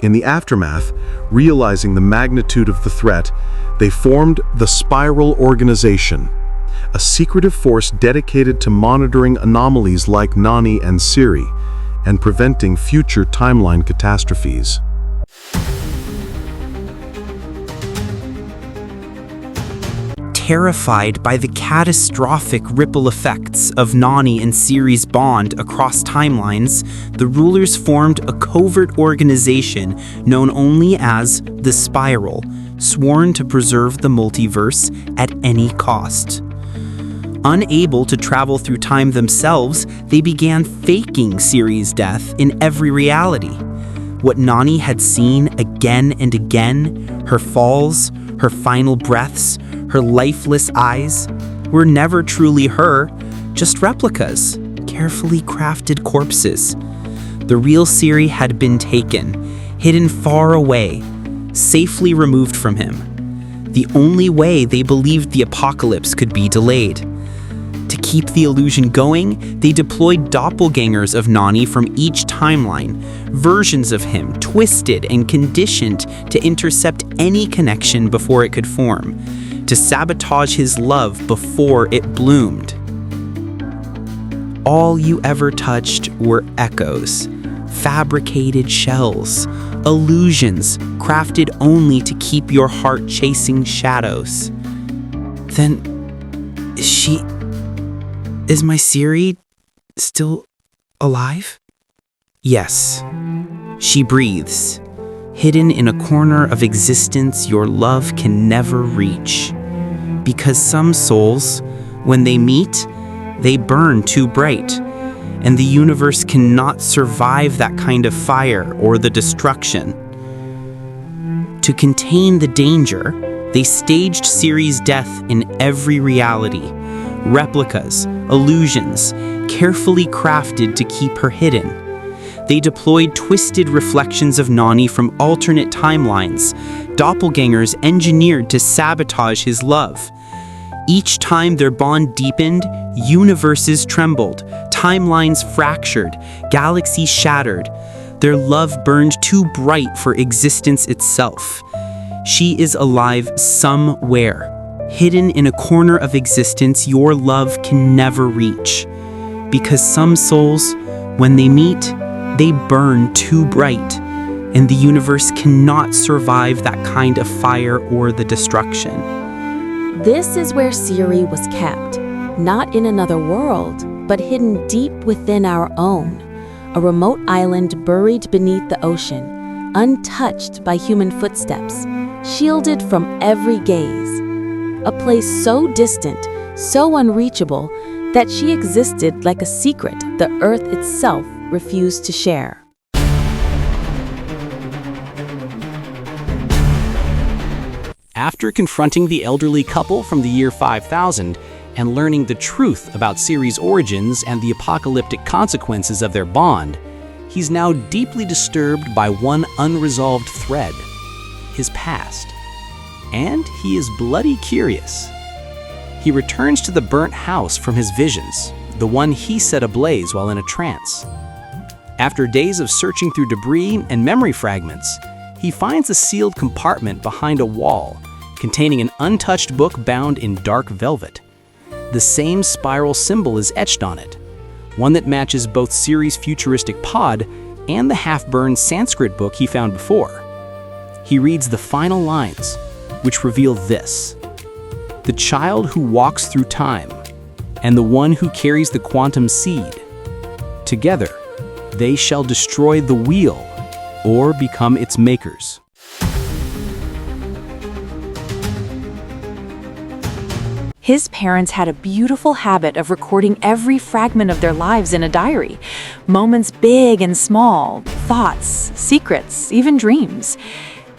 [SPEAKER 10] In the aftermath, realizing the magnitude of the threat, they formed the Spiral Organization, a secretive force dedicated to monitoring anomalies like Nani and Siri, and preventing future timeline catastrophes.
[SPEAKER 4] Terrified by the catastrophic ripple effects of Nani and Siri's bond across timelines, the rulers formed a covert organization known only as the Spiral, sworn to preserve the multiverse at any cost. Unable to travel through time themselves, they began faking Siri's death in every reality. What Nani had seen again and again, her falls, her final breaths, her lifeless eyes, were never truly her, just replicas, carefully crafted corpses. The real Siri had been taken, hidden far away, safely removed from him. The only way they believed the apocalypse could be delayed. To keep the illusion going, they deployed doppelgangers of Nani from each timeline, versions of him twisted and conditioned to intercept any connection before it could form, to sabotage his love before it bloomed. All you ever touched were echoes, fabricated shells, illusions crafted only to keep your heart chasing shadows. Then, is my Siri still alive? Yes. She breathes, hidden in a corner of existence your love can never reach. Because some souls, when they meet, they burn too bright, and the universe cannot survive that kind of fire or the destruction. To contain the danger, they staged Siri's death in every reality. Replicas, illusions, carefully crafted to keep her hidden. They deployed twisted reflections of Nani from alternate timelines, doppelgangers engineered to sabotage his love. Each time their bond deepened, universes trembled, timelines fractured, galaxies shattered. Their love burned too bright for existence itself. She is alive somewhere, hidden in a corner of existence your love can never reach. Because some souls, when they meet, they burn too bright, and the universe cannot survive that kind of fire or the destruction.
[SPEAKER 5] This is where Siri was kept, not in another world, but hidden deep within our own, a remote island buried beneath the ocean, untouched by human footsteps, shielded from every gaze. A place so distant, so unreachable, that she existed like a secret the Earth itself refused to share.
[SPEAKER 12] After confronting the elderly couple from the year 5000 and learning the truth about Siri's origins and the apocalyptic consequences of their bond, he's now deeply disturbed by one unresolved thread: his past. And he is bloody curious. He returns to the burnt house from his visions, the one he set ablaze while in a trance. After days of searching through debris and memory fragments, he finds a sealed compartment behind a wall containing an untouched book bound in dark velvet. The same spiral symbol is etched on it, one that matches both Siri's futuristic pod and the half-burned Sanskrit book he found before. He reads the final lines, which reveal this: "The child who walks through time, and the one who carries the quantum seed. Together, they shall destroy the wheel or become its makers."
[SPEAKER 15] His parents had a beautiful habit of recording every fragment of their lives in a diary. Moments big and small, thoughts, secrets, even dreams.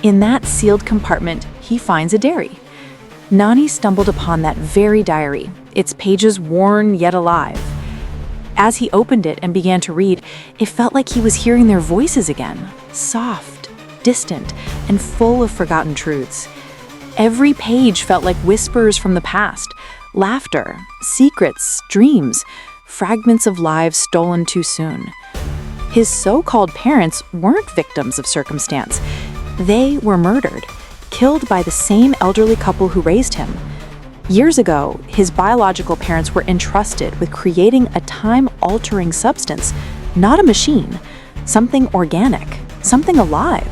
[SPEAKER 15] In that sealed compartment, he finds a diary. Nani stumbled upon that very diary, its pages worn yet alive. As he opened it and began to read, it felt like he was hearing their voices again, soft, distant, and full of forgotten truths. Every page felt like whispers from the past, laughter, secrets, dreams, fragments of lives stolen too soon. His so-called parents weren't victims of circumstance. They were murdered, killed by the same elderly couple who raised him. Years ago, his biological parents were entrusted with creating a time-altering substance, not a machine, something organic, something alive.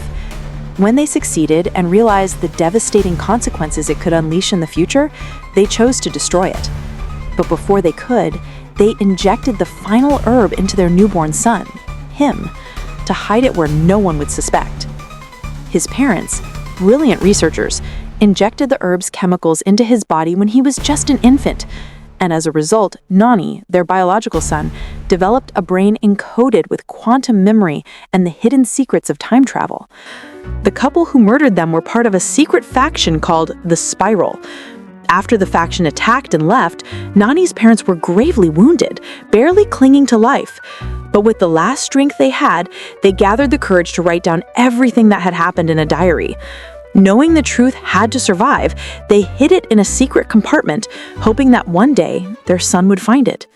[SPEAKER 15] When they succeeded and realized the devastating consequences it could unleash in the future, they chose to destroy it. But before they could, they injected the final herb into their newborn son, him, to hide it where no one would suspect. His parents, brilliant researchers, injected the herb's chemicals into his body when he was just an infant, and as a result, Nani, their biological son, developed a brain encoded with quantum memory and the hidden secrets of time travel. The couple who murdered them were part of a secret faction called the Spiral. After the faction attacked and left, Nani's parents were gravely wounded, barely clinging to life. But with the last strength they had, they gathered the courage to write down everything that had happened in a diary. Knowing the truth had to survive, they hid it in a secret compartment, hoping that one day their son would find it.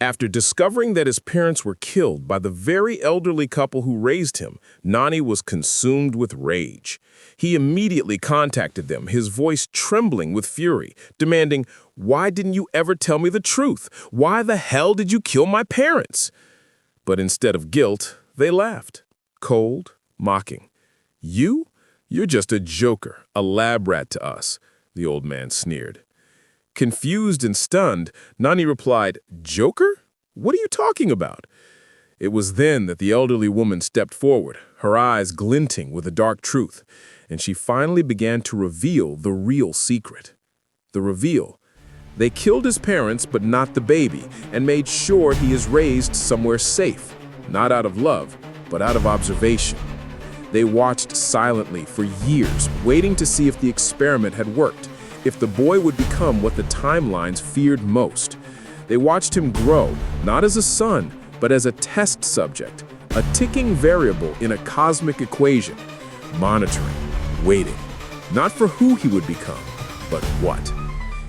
[SPEAKER 10] After discovering that his parents were killed by the very elderly couple who raised him, Nani was consumed with rage. He immediately contacted them, his voice trembling with fury, demanding, "Why didn't you ever tell me the truth? Why the hell did you kill my parents?" But instead of guilt, they laughed, cold, mocking. You're just a joker, a lab rat to us," the old man sneered. Confused and stunned, Nani replied, "Joker? What are you talking about?" It was then that the elderly woman stepped forward, her eyes glinting with a dark truth, and she finally began to reveal the real secret. The reveal: they killed his parents but not the baby, and made sure he is raised somewhere safe, not out of love, but out of observation. They watched silently for years, waiting to see if the experiment had worked, if the boy would become what the timelines feared most. They watched him grow, not as a son, but as a test subject, a ticking variable in a cosmic equation, monitoring, waiting, not for who he would become, but what.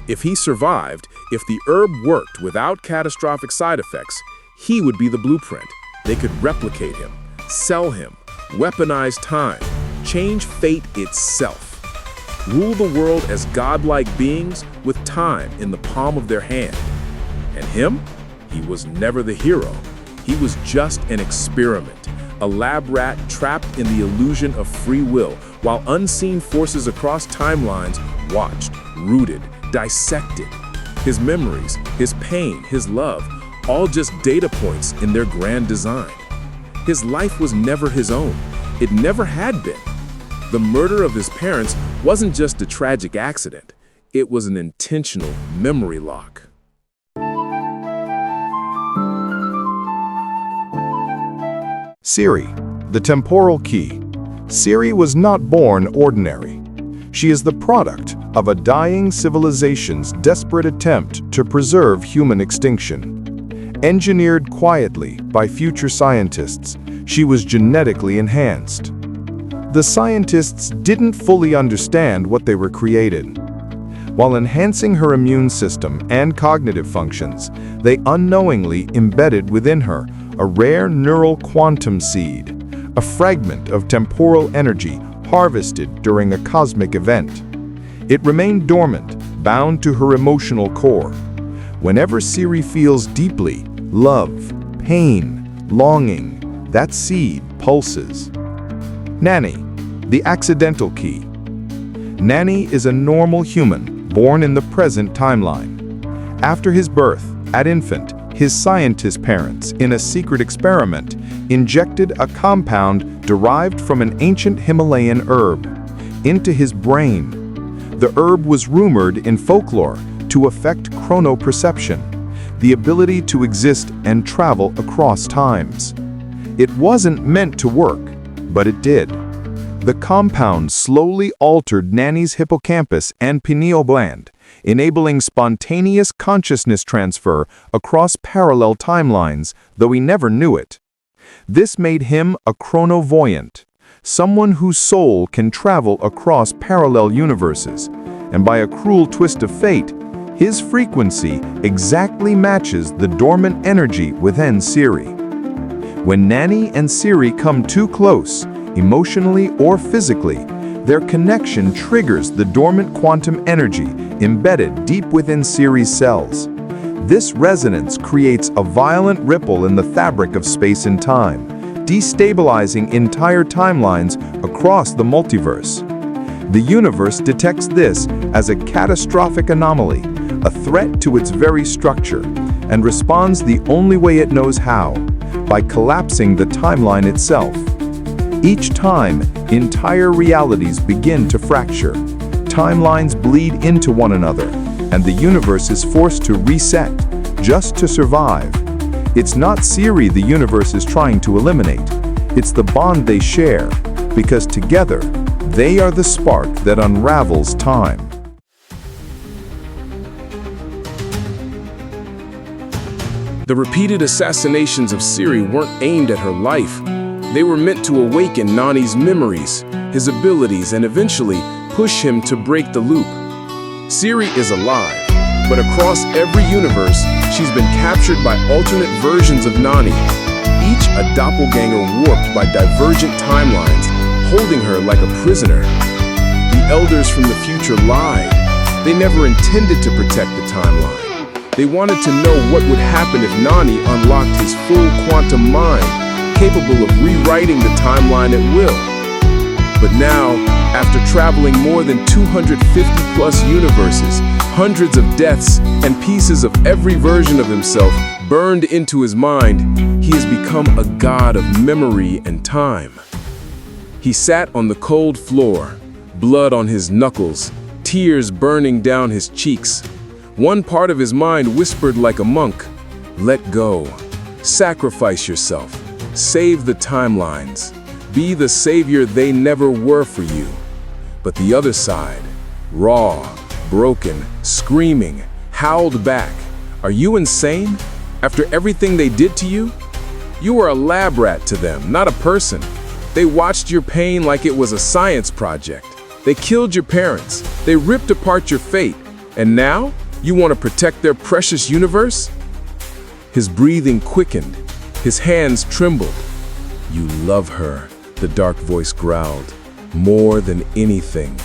[SPEAKER 10] If he survived, if the herb worked without catastrophic side effects, he would be the blueprint. They could replicate him, sell him, weaponize time, change fate itself. Rule the world as godlike beings with time in the palm of their hand. And him? He was never the hero. He was just an experiment, a lab rat trapped in the illusion of free will, while unseen forces across timelines watched, rooted, dissected. His memories, his pain, his love, all just data points in their grand design. His life was never his own. It never had been. The murder of his parents wasn't just a tragic accident. It was an intentional memory lock.
[SPEAKER 16] Siri, the temporal key. Siri was not born ordinary. She is the product of a dying civilization's desperate attempt to preserve human extinction. Engineered quietly by future scientists, she was genetically enhanced. The scientists didn't fully understand what they were creating. While enhancing her immune system and cognitive functions, they unknowingly embedded within her a rare neural quantum seed, a fragment of temporal energy harvested during a cosmic event. It remained dormant, bound to her emotional core. Whenever Siri feels deeply, love, pain, longing, that seed pulses. Nani, the accidental key. Nani is a normal human, born in the present timeline. After his birth, at infant, his scientist parents, in a secret experiment, injected a compound derived from an ancient Himalayan herb into his brain. The herb was rumored in folklore to affect chronoperception, the ability to exist and travel across times. It wasn't meant to work, but it did. The compound slowly altered Nani's hippocampus and pineal gland, enabling spontaneous consciousness transfer across parallel timelines, though he never knew it. This made him a chronovoyant, someone whose soul can travel across parallel universes, and by a cruel twist of fate, his frequency exactly matches the dormant energy within Siri. When Nani and Siri come too close, emotionally or physically, their connection triggers the dormant quantum energy embedded deep within Siri's cells. This resonance creates a violent ripple in the fabric of space and time, destabilizing entire timelines across the multiverse. The universe detects this as a catastrophic anomaly, a threat to its very structure, and responds the only way it knows how, by collapsing the timeline itself. Each time, entire realities begin to fracture. Timelines bleed into one another, and the universe is forced to reset, just to survive. It's not Siri the universe is trying to eliminate. It's the bond they share, because together, they are the spark that unravels time.
[SPEAKER 10] The repeated assassinations of Siri weren't aimed at her life. They were meant to awaken Nani's memories, his abilities, and eventually push him to break the loop. Siri is alive, but across every universe, she's been captured by alternate versions of Nani, each a doppelganger warped by divergent timelines, holding her like a prisoner. The elders from the future lied. They never intended to protect the timeline. They wanted to know what would happen if Nani unlocked his full quantum mind, capable of rewriting the timeline at will. But now, after traveling more than 250+ universes, hundreds of deaths, and pieces of every version of himself burned into his mind, he has become a god of memory and time. He sat on the cold floor, blood on his knuckles, tears burning down his cheeks. One part of his mind whispered like a monk, "Let go. Sacrifice yourself. Save the timelines. Be the savior they never were for you." But the other side, raw, broken, screaming, howled back, "Are you insane? After everything they did to you? You were a lab rat to them, not a person. They watched your pain like it was a science project. They killed your parents. They ripped apart your fate. And now, you want to protect their precious universe?" His breathing quickened. His hands trembled. "You love her," the dark voice growled. "More than anything.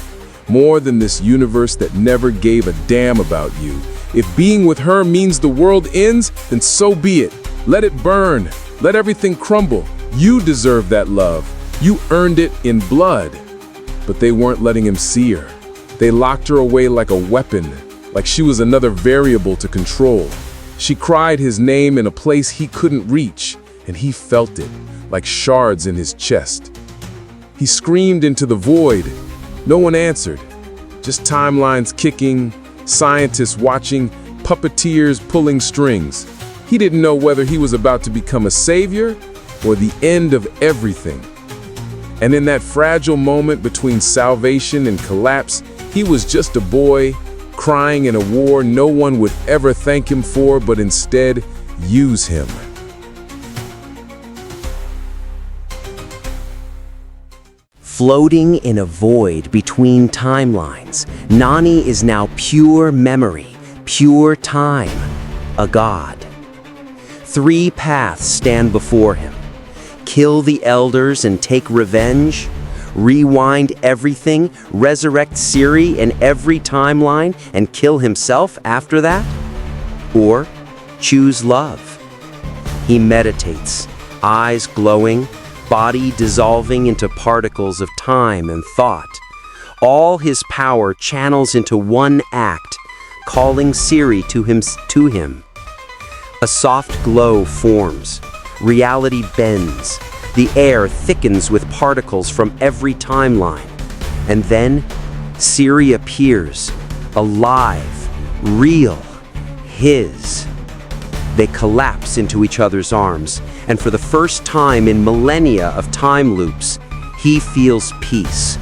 [SPEAKER 10] More than this universe that never gave a damn about you. If being with her means the world ends, then so be it. Let it burn. Let everything crumble. You deserve that love. You earned it in blood." But they weren't letting him see her. They locked her away like a weapon, like she was another variable to control. She cried his name in a place he couldn't reach, and he felt it, like shards in his chest. He screamed into the void. No one answered. Just timelines kicking, scientists watching, puppeteers pulling strings. He didn't know whether he was about to become a savior or the end of everything. And in that fragile moment between salvation and collapse, he was just a boy, crying in a war no one would ever thank him for, but instead use him.
[SPEAKER 6] Floating in a void between timelines, Nani is now pure memory, pure time, a god. 3 paths stand before him. Kill the elders and take revenge, Rewind everything, resurrect Siri in every timeline, and kill himself after that? Or choose love? He meditates, eyes glowing, body dissolving into particles of time and thought. All his power channels into one act, calling Siri to him. A soft glow forms. Reality bends. The air thickens with particles from every timeline. And then Siri appears, alive, real, his. They collapse into each other's arms, and for the first time in millennia of time loops, he feels peace.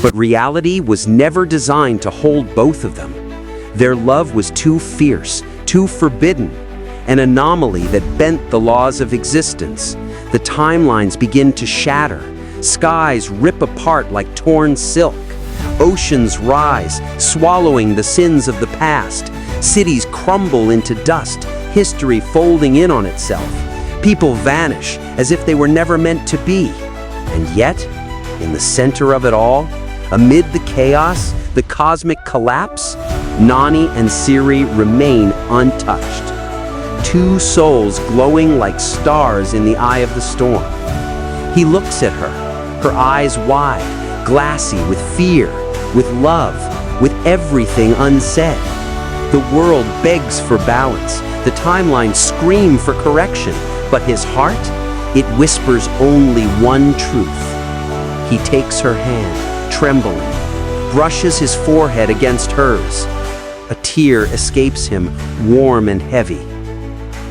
[SPEAKER 6] But reality was never designed to hold both of them. Their love was too fierce, too forbidden, an anomaly that bent the laws of existence. The timelines begin to shatter. Skies rip apart like torn silk. Oceans rise, swallowing the sins of the past. Cities crumble into dust, history folding in on itself. People vanish as if they were never meant to be. And yet, in the center of it all, amid the chaos, the cosmic collapse, Nani and Siri remain untouched. Two souls glowing like stars in the eye of the storm. He looks at her eyes wide, glassy with fear, with love, with everything unsaid. The world begs for balance, the timelines scream for correction, but his heart, it whispers only one truth. He takes her hand, trembling, brushes his forehead against hers. A tear escapes him, warm and heavy.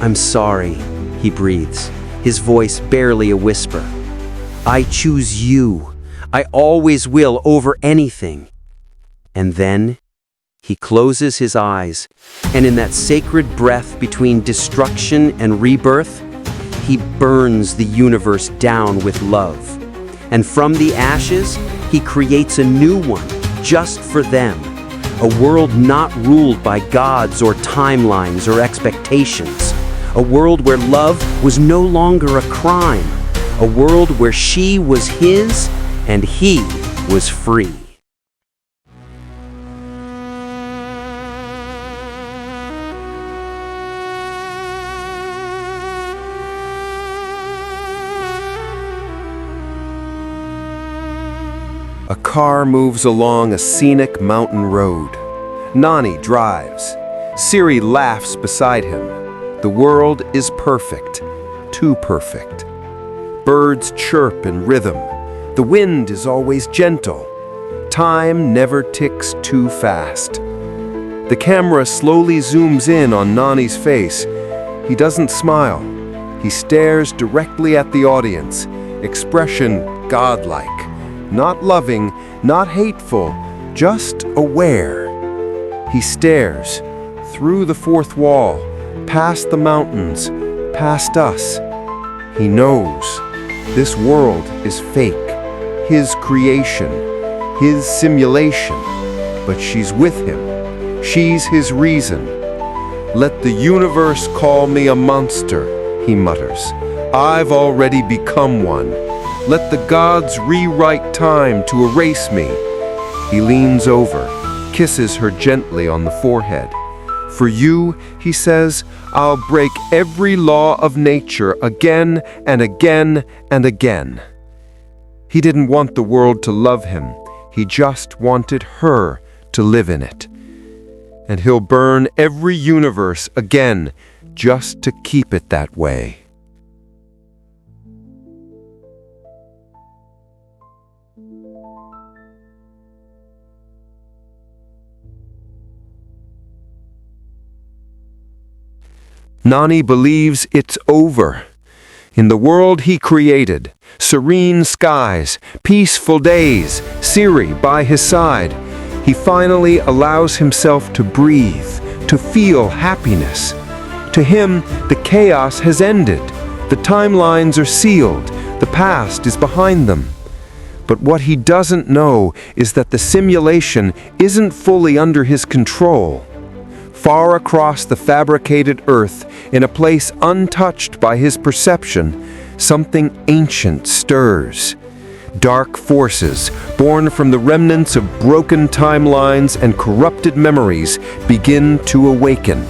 [SPEAKER 6] "I'm sorry," he breathes, his voice barely a whisper. "I choose you. I always will over anything." And then he closes his eyes, and in that sacred breath between destruction and rebirth, he burns the universe down with love. And from the ashes, he creates a new one, just for them. A world not ruled by gods or timelines or expectations. A world where love was no longer a crime. A world where she was his and he was free.
[SPEAKER 8] A car moves along a scenic mountain road. Nani drives. Siri laughs beside him. The world is perfect, too perfect. Birds chirp in rhythm. The wind is always gentle. Time never ticks too fast. The camera slowly zooms in on Nani's face. He doesn't smile. He stares directly at the audience, expression godlike. Not loving, not hateful, just aware. He stares through the fourth wall, past the mountains, past us. He knows this world is fake, his creation, his simulation. But she's with him. She's his reason. "Let the universe call me a monster," he mutters. "I've already become one. Let the gods rewrite time to erase me." He leans over, kisses her gently on the forehead. "For you," he says, "I'll break every law of nature again and again and again." He didn't want the world to love him. He just wanted her to live in it. And he'll burn every universe again just to keep it that way. Nani believes it's over. In the world he created, serene skies, peaceful days, Siri by his side, he finally allows himself to breathe, to feel happiness. To him, the chaos has ended. The timelines are sealed. The past is behind them. But what he doesn't know is that the simulation isn't fully under his control. far across the fabricated earth, in a place untouched by his perception, something ancient stirs. Dark forces, born from the remnants of broken timelines and corrupted memories, begin to awaken.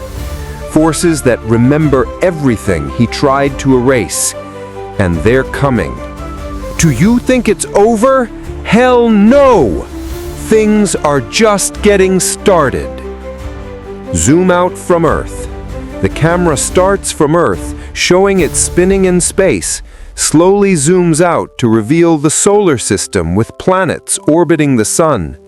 [SPEAKER 8] Forces that remember everything he tried to erase. And they're coming. Do you think it's over? Hell no! Things are just getting started. Zoom out from Earth. The camera starts from Earth, showing it spinning in space, slowly zooms out to reveal the solar system with planets orbiting the sun.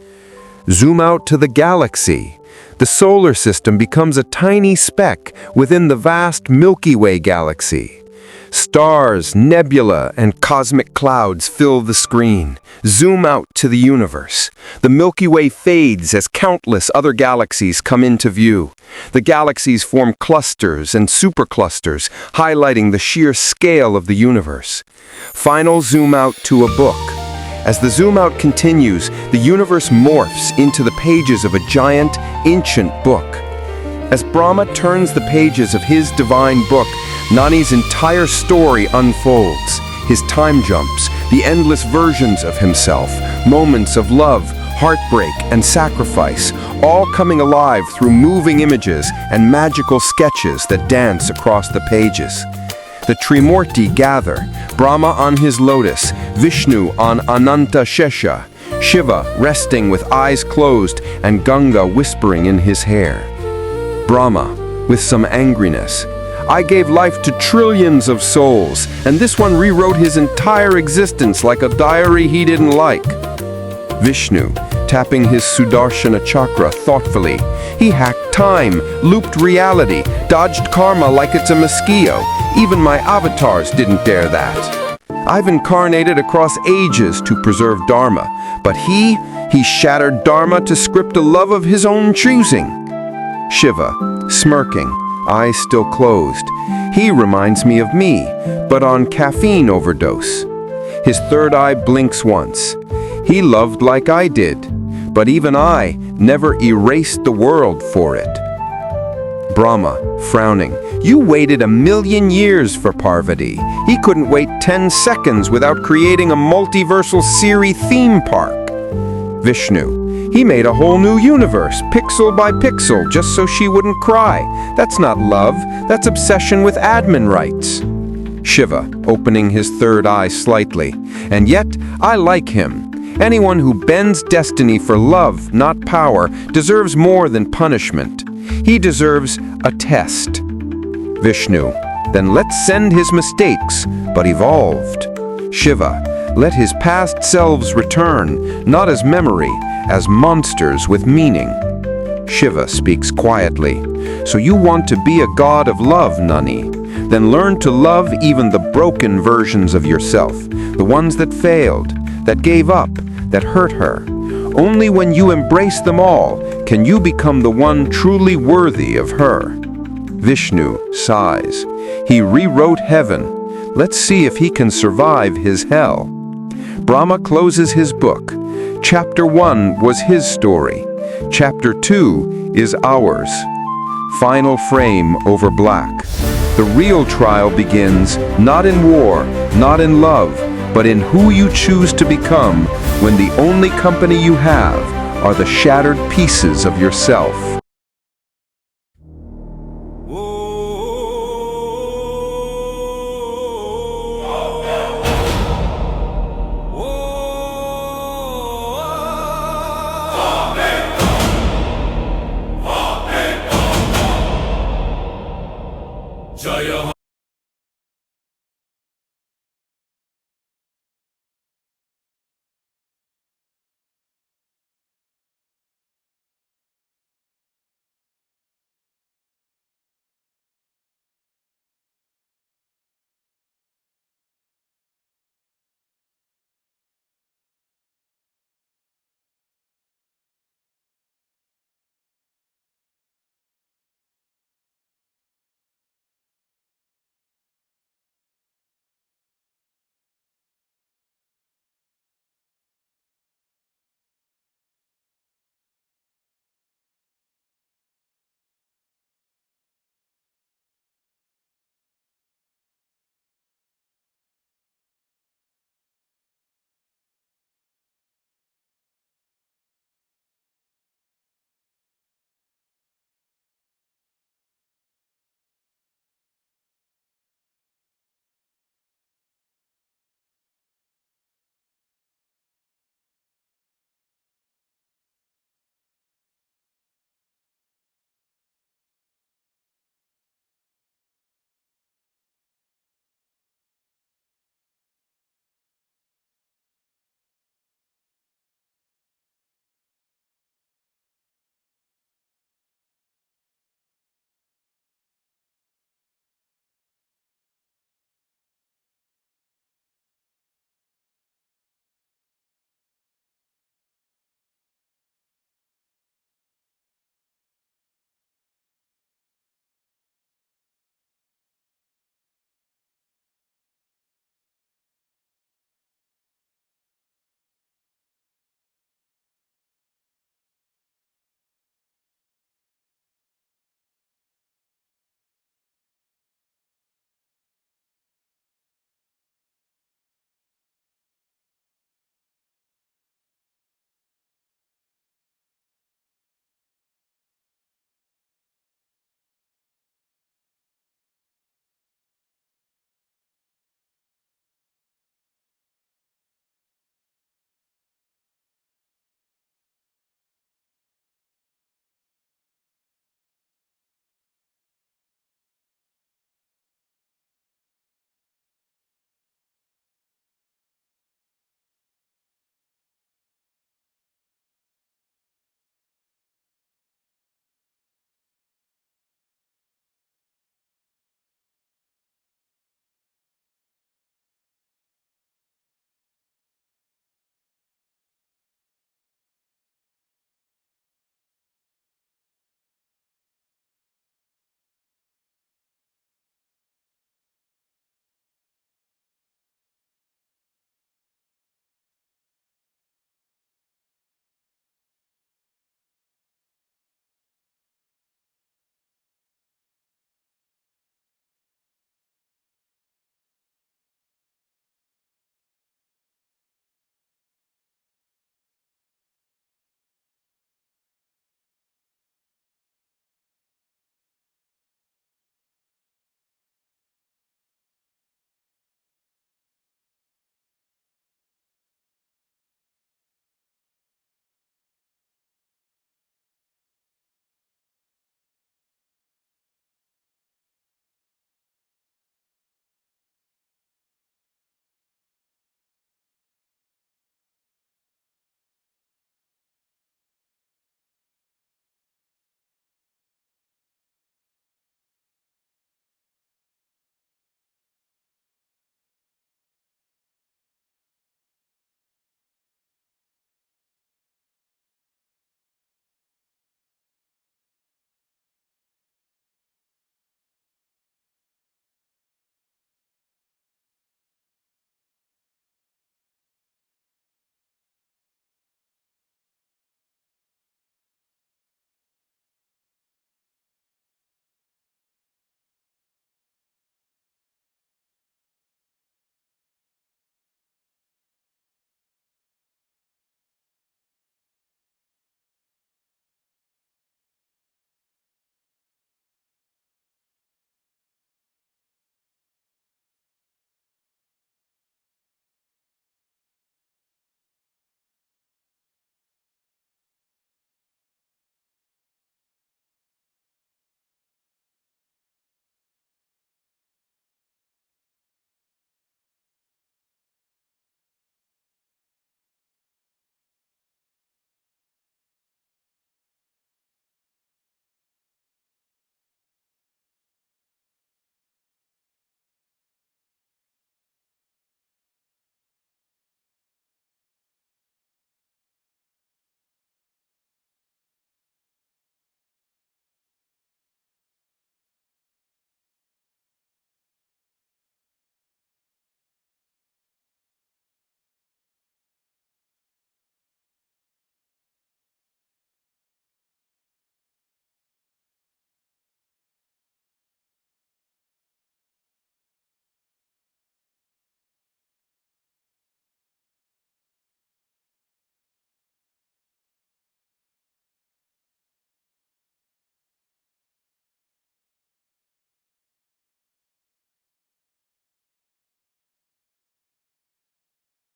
[SPEAKER 8] Zoom out to the galaxy. The solar system becomes a tiny speck within the vast Milky Way galaxy. Stars, nebula, and cosmic clouds fill the screen. Zoom out to the universe. The Milky Way fades as countless other galaxies come into view. The galaxies form clusters and superclusters, highlighting the sheer scale of the universe. Final zoom out to a book. As the zoom out continues, the universe morphs into the pages of a giant, ancient book. As Brahma turns the pages of his divine book, Nani's entire story unfolds. His time jumps, the endless versions of himself, moments of love, heartbreak, and sacrifice, all coming alive through moving images and magical sketches that dance across the pages. The Trimurti gather, Brahma on his lotus, Vishnu on Ananta Shesha, Shiva resting with eyes closed, and Ganga whispering in his hair. Brahma, with some angriness, I gave life to trillions of souls, and this one rewrote his entire existence like a diary he didn't like. Vishnu, tapping his Sudarshana chakra thoughtfully, he hacked time, looped reality, dodged karma like it's a mosquito. Even my avatars didn't dare that. I've incarnated across ages to preserve Dharma, but he shattered Dharma to script a love of his own choosing. Shiva, smirking, eyes still closed. He reminds me of me, but on caffeine overdose. His third eye blinks once. He loved like I did, but even I never erased the world for it. Brahma, frowning, you waited 1,000,000 years for Parvati. He couldn't wait 10 seconds without creating a multiversal Siri theme park. Vishnu, he made a whole new universe, pixel by pixel, just so she wouldn't cry. That's not love, that's obsession with admin rights. Shiva, opening his third eye slightly. And yet, I like him. Anyone who bends destiny for love, not power, deserves more than punishment. He deserves a test. Vishnu, then let's send his mistakes, but evolved. Shiva, let his past selves return, not as memory, as monsters with meaning. Shiva speaks quietly. So you want to be a god of love, Nani? Then learn to love even the broken versions of yourself, the ones that failed, that gave up, that hurt her. Only when you embrace them all can you become the one truly worthy of her. Vishnu sighs. He rewrote heaven. Let's see if he can survive his hell. Brahma closes his book. Chapter 1 was his story. Chapter 2 is ours. Final frame over black. The real trial begins not in war, not in love, but in who you choose to become when the only company you have are the shattered pieces of yourself.
[SPEAKER 3] Jaya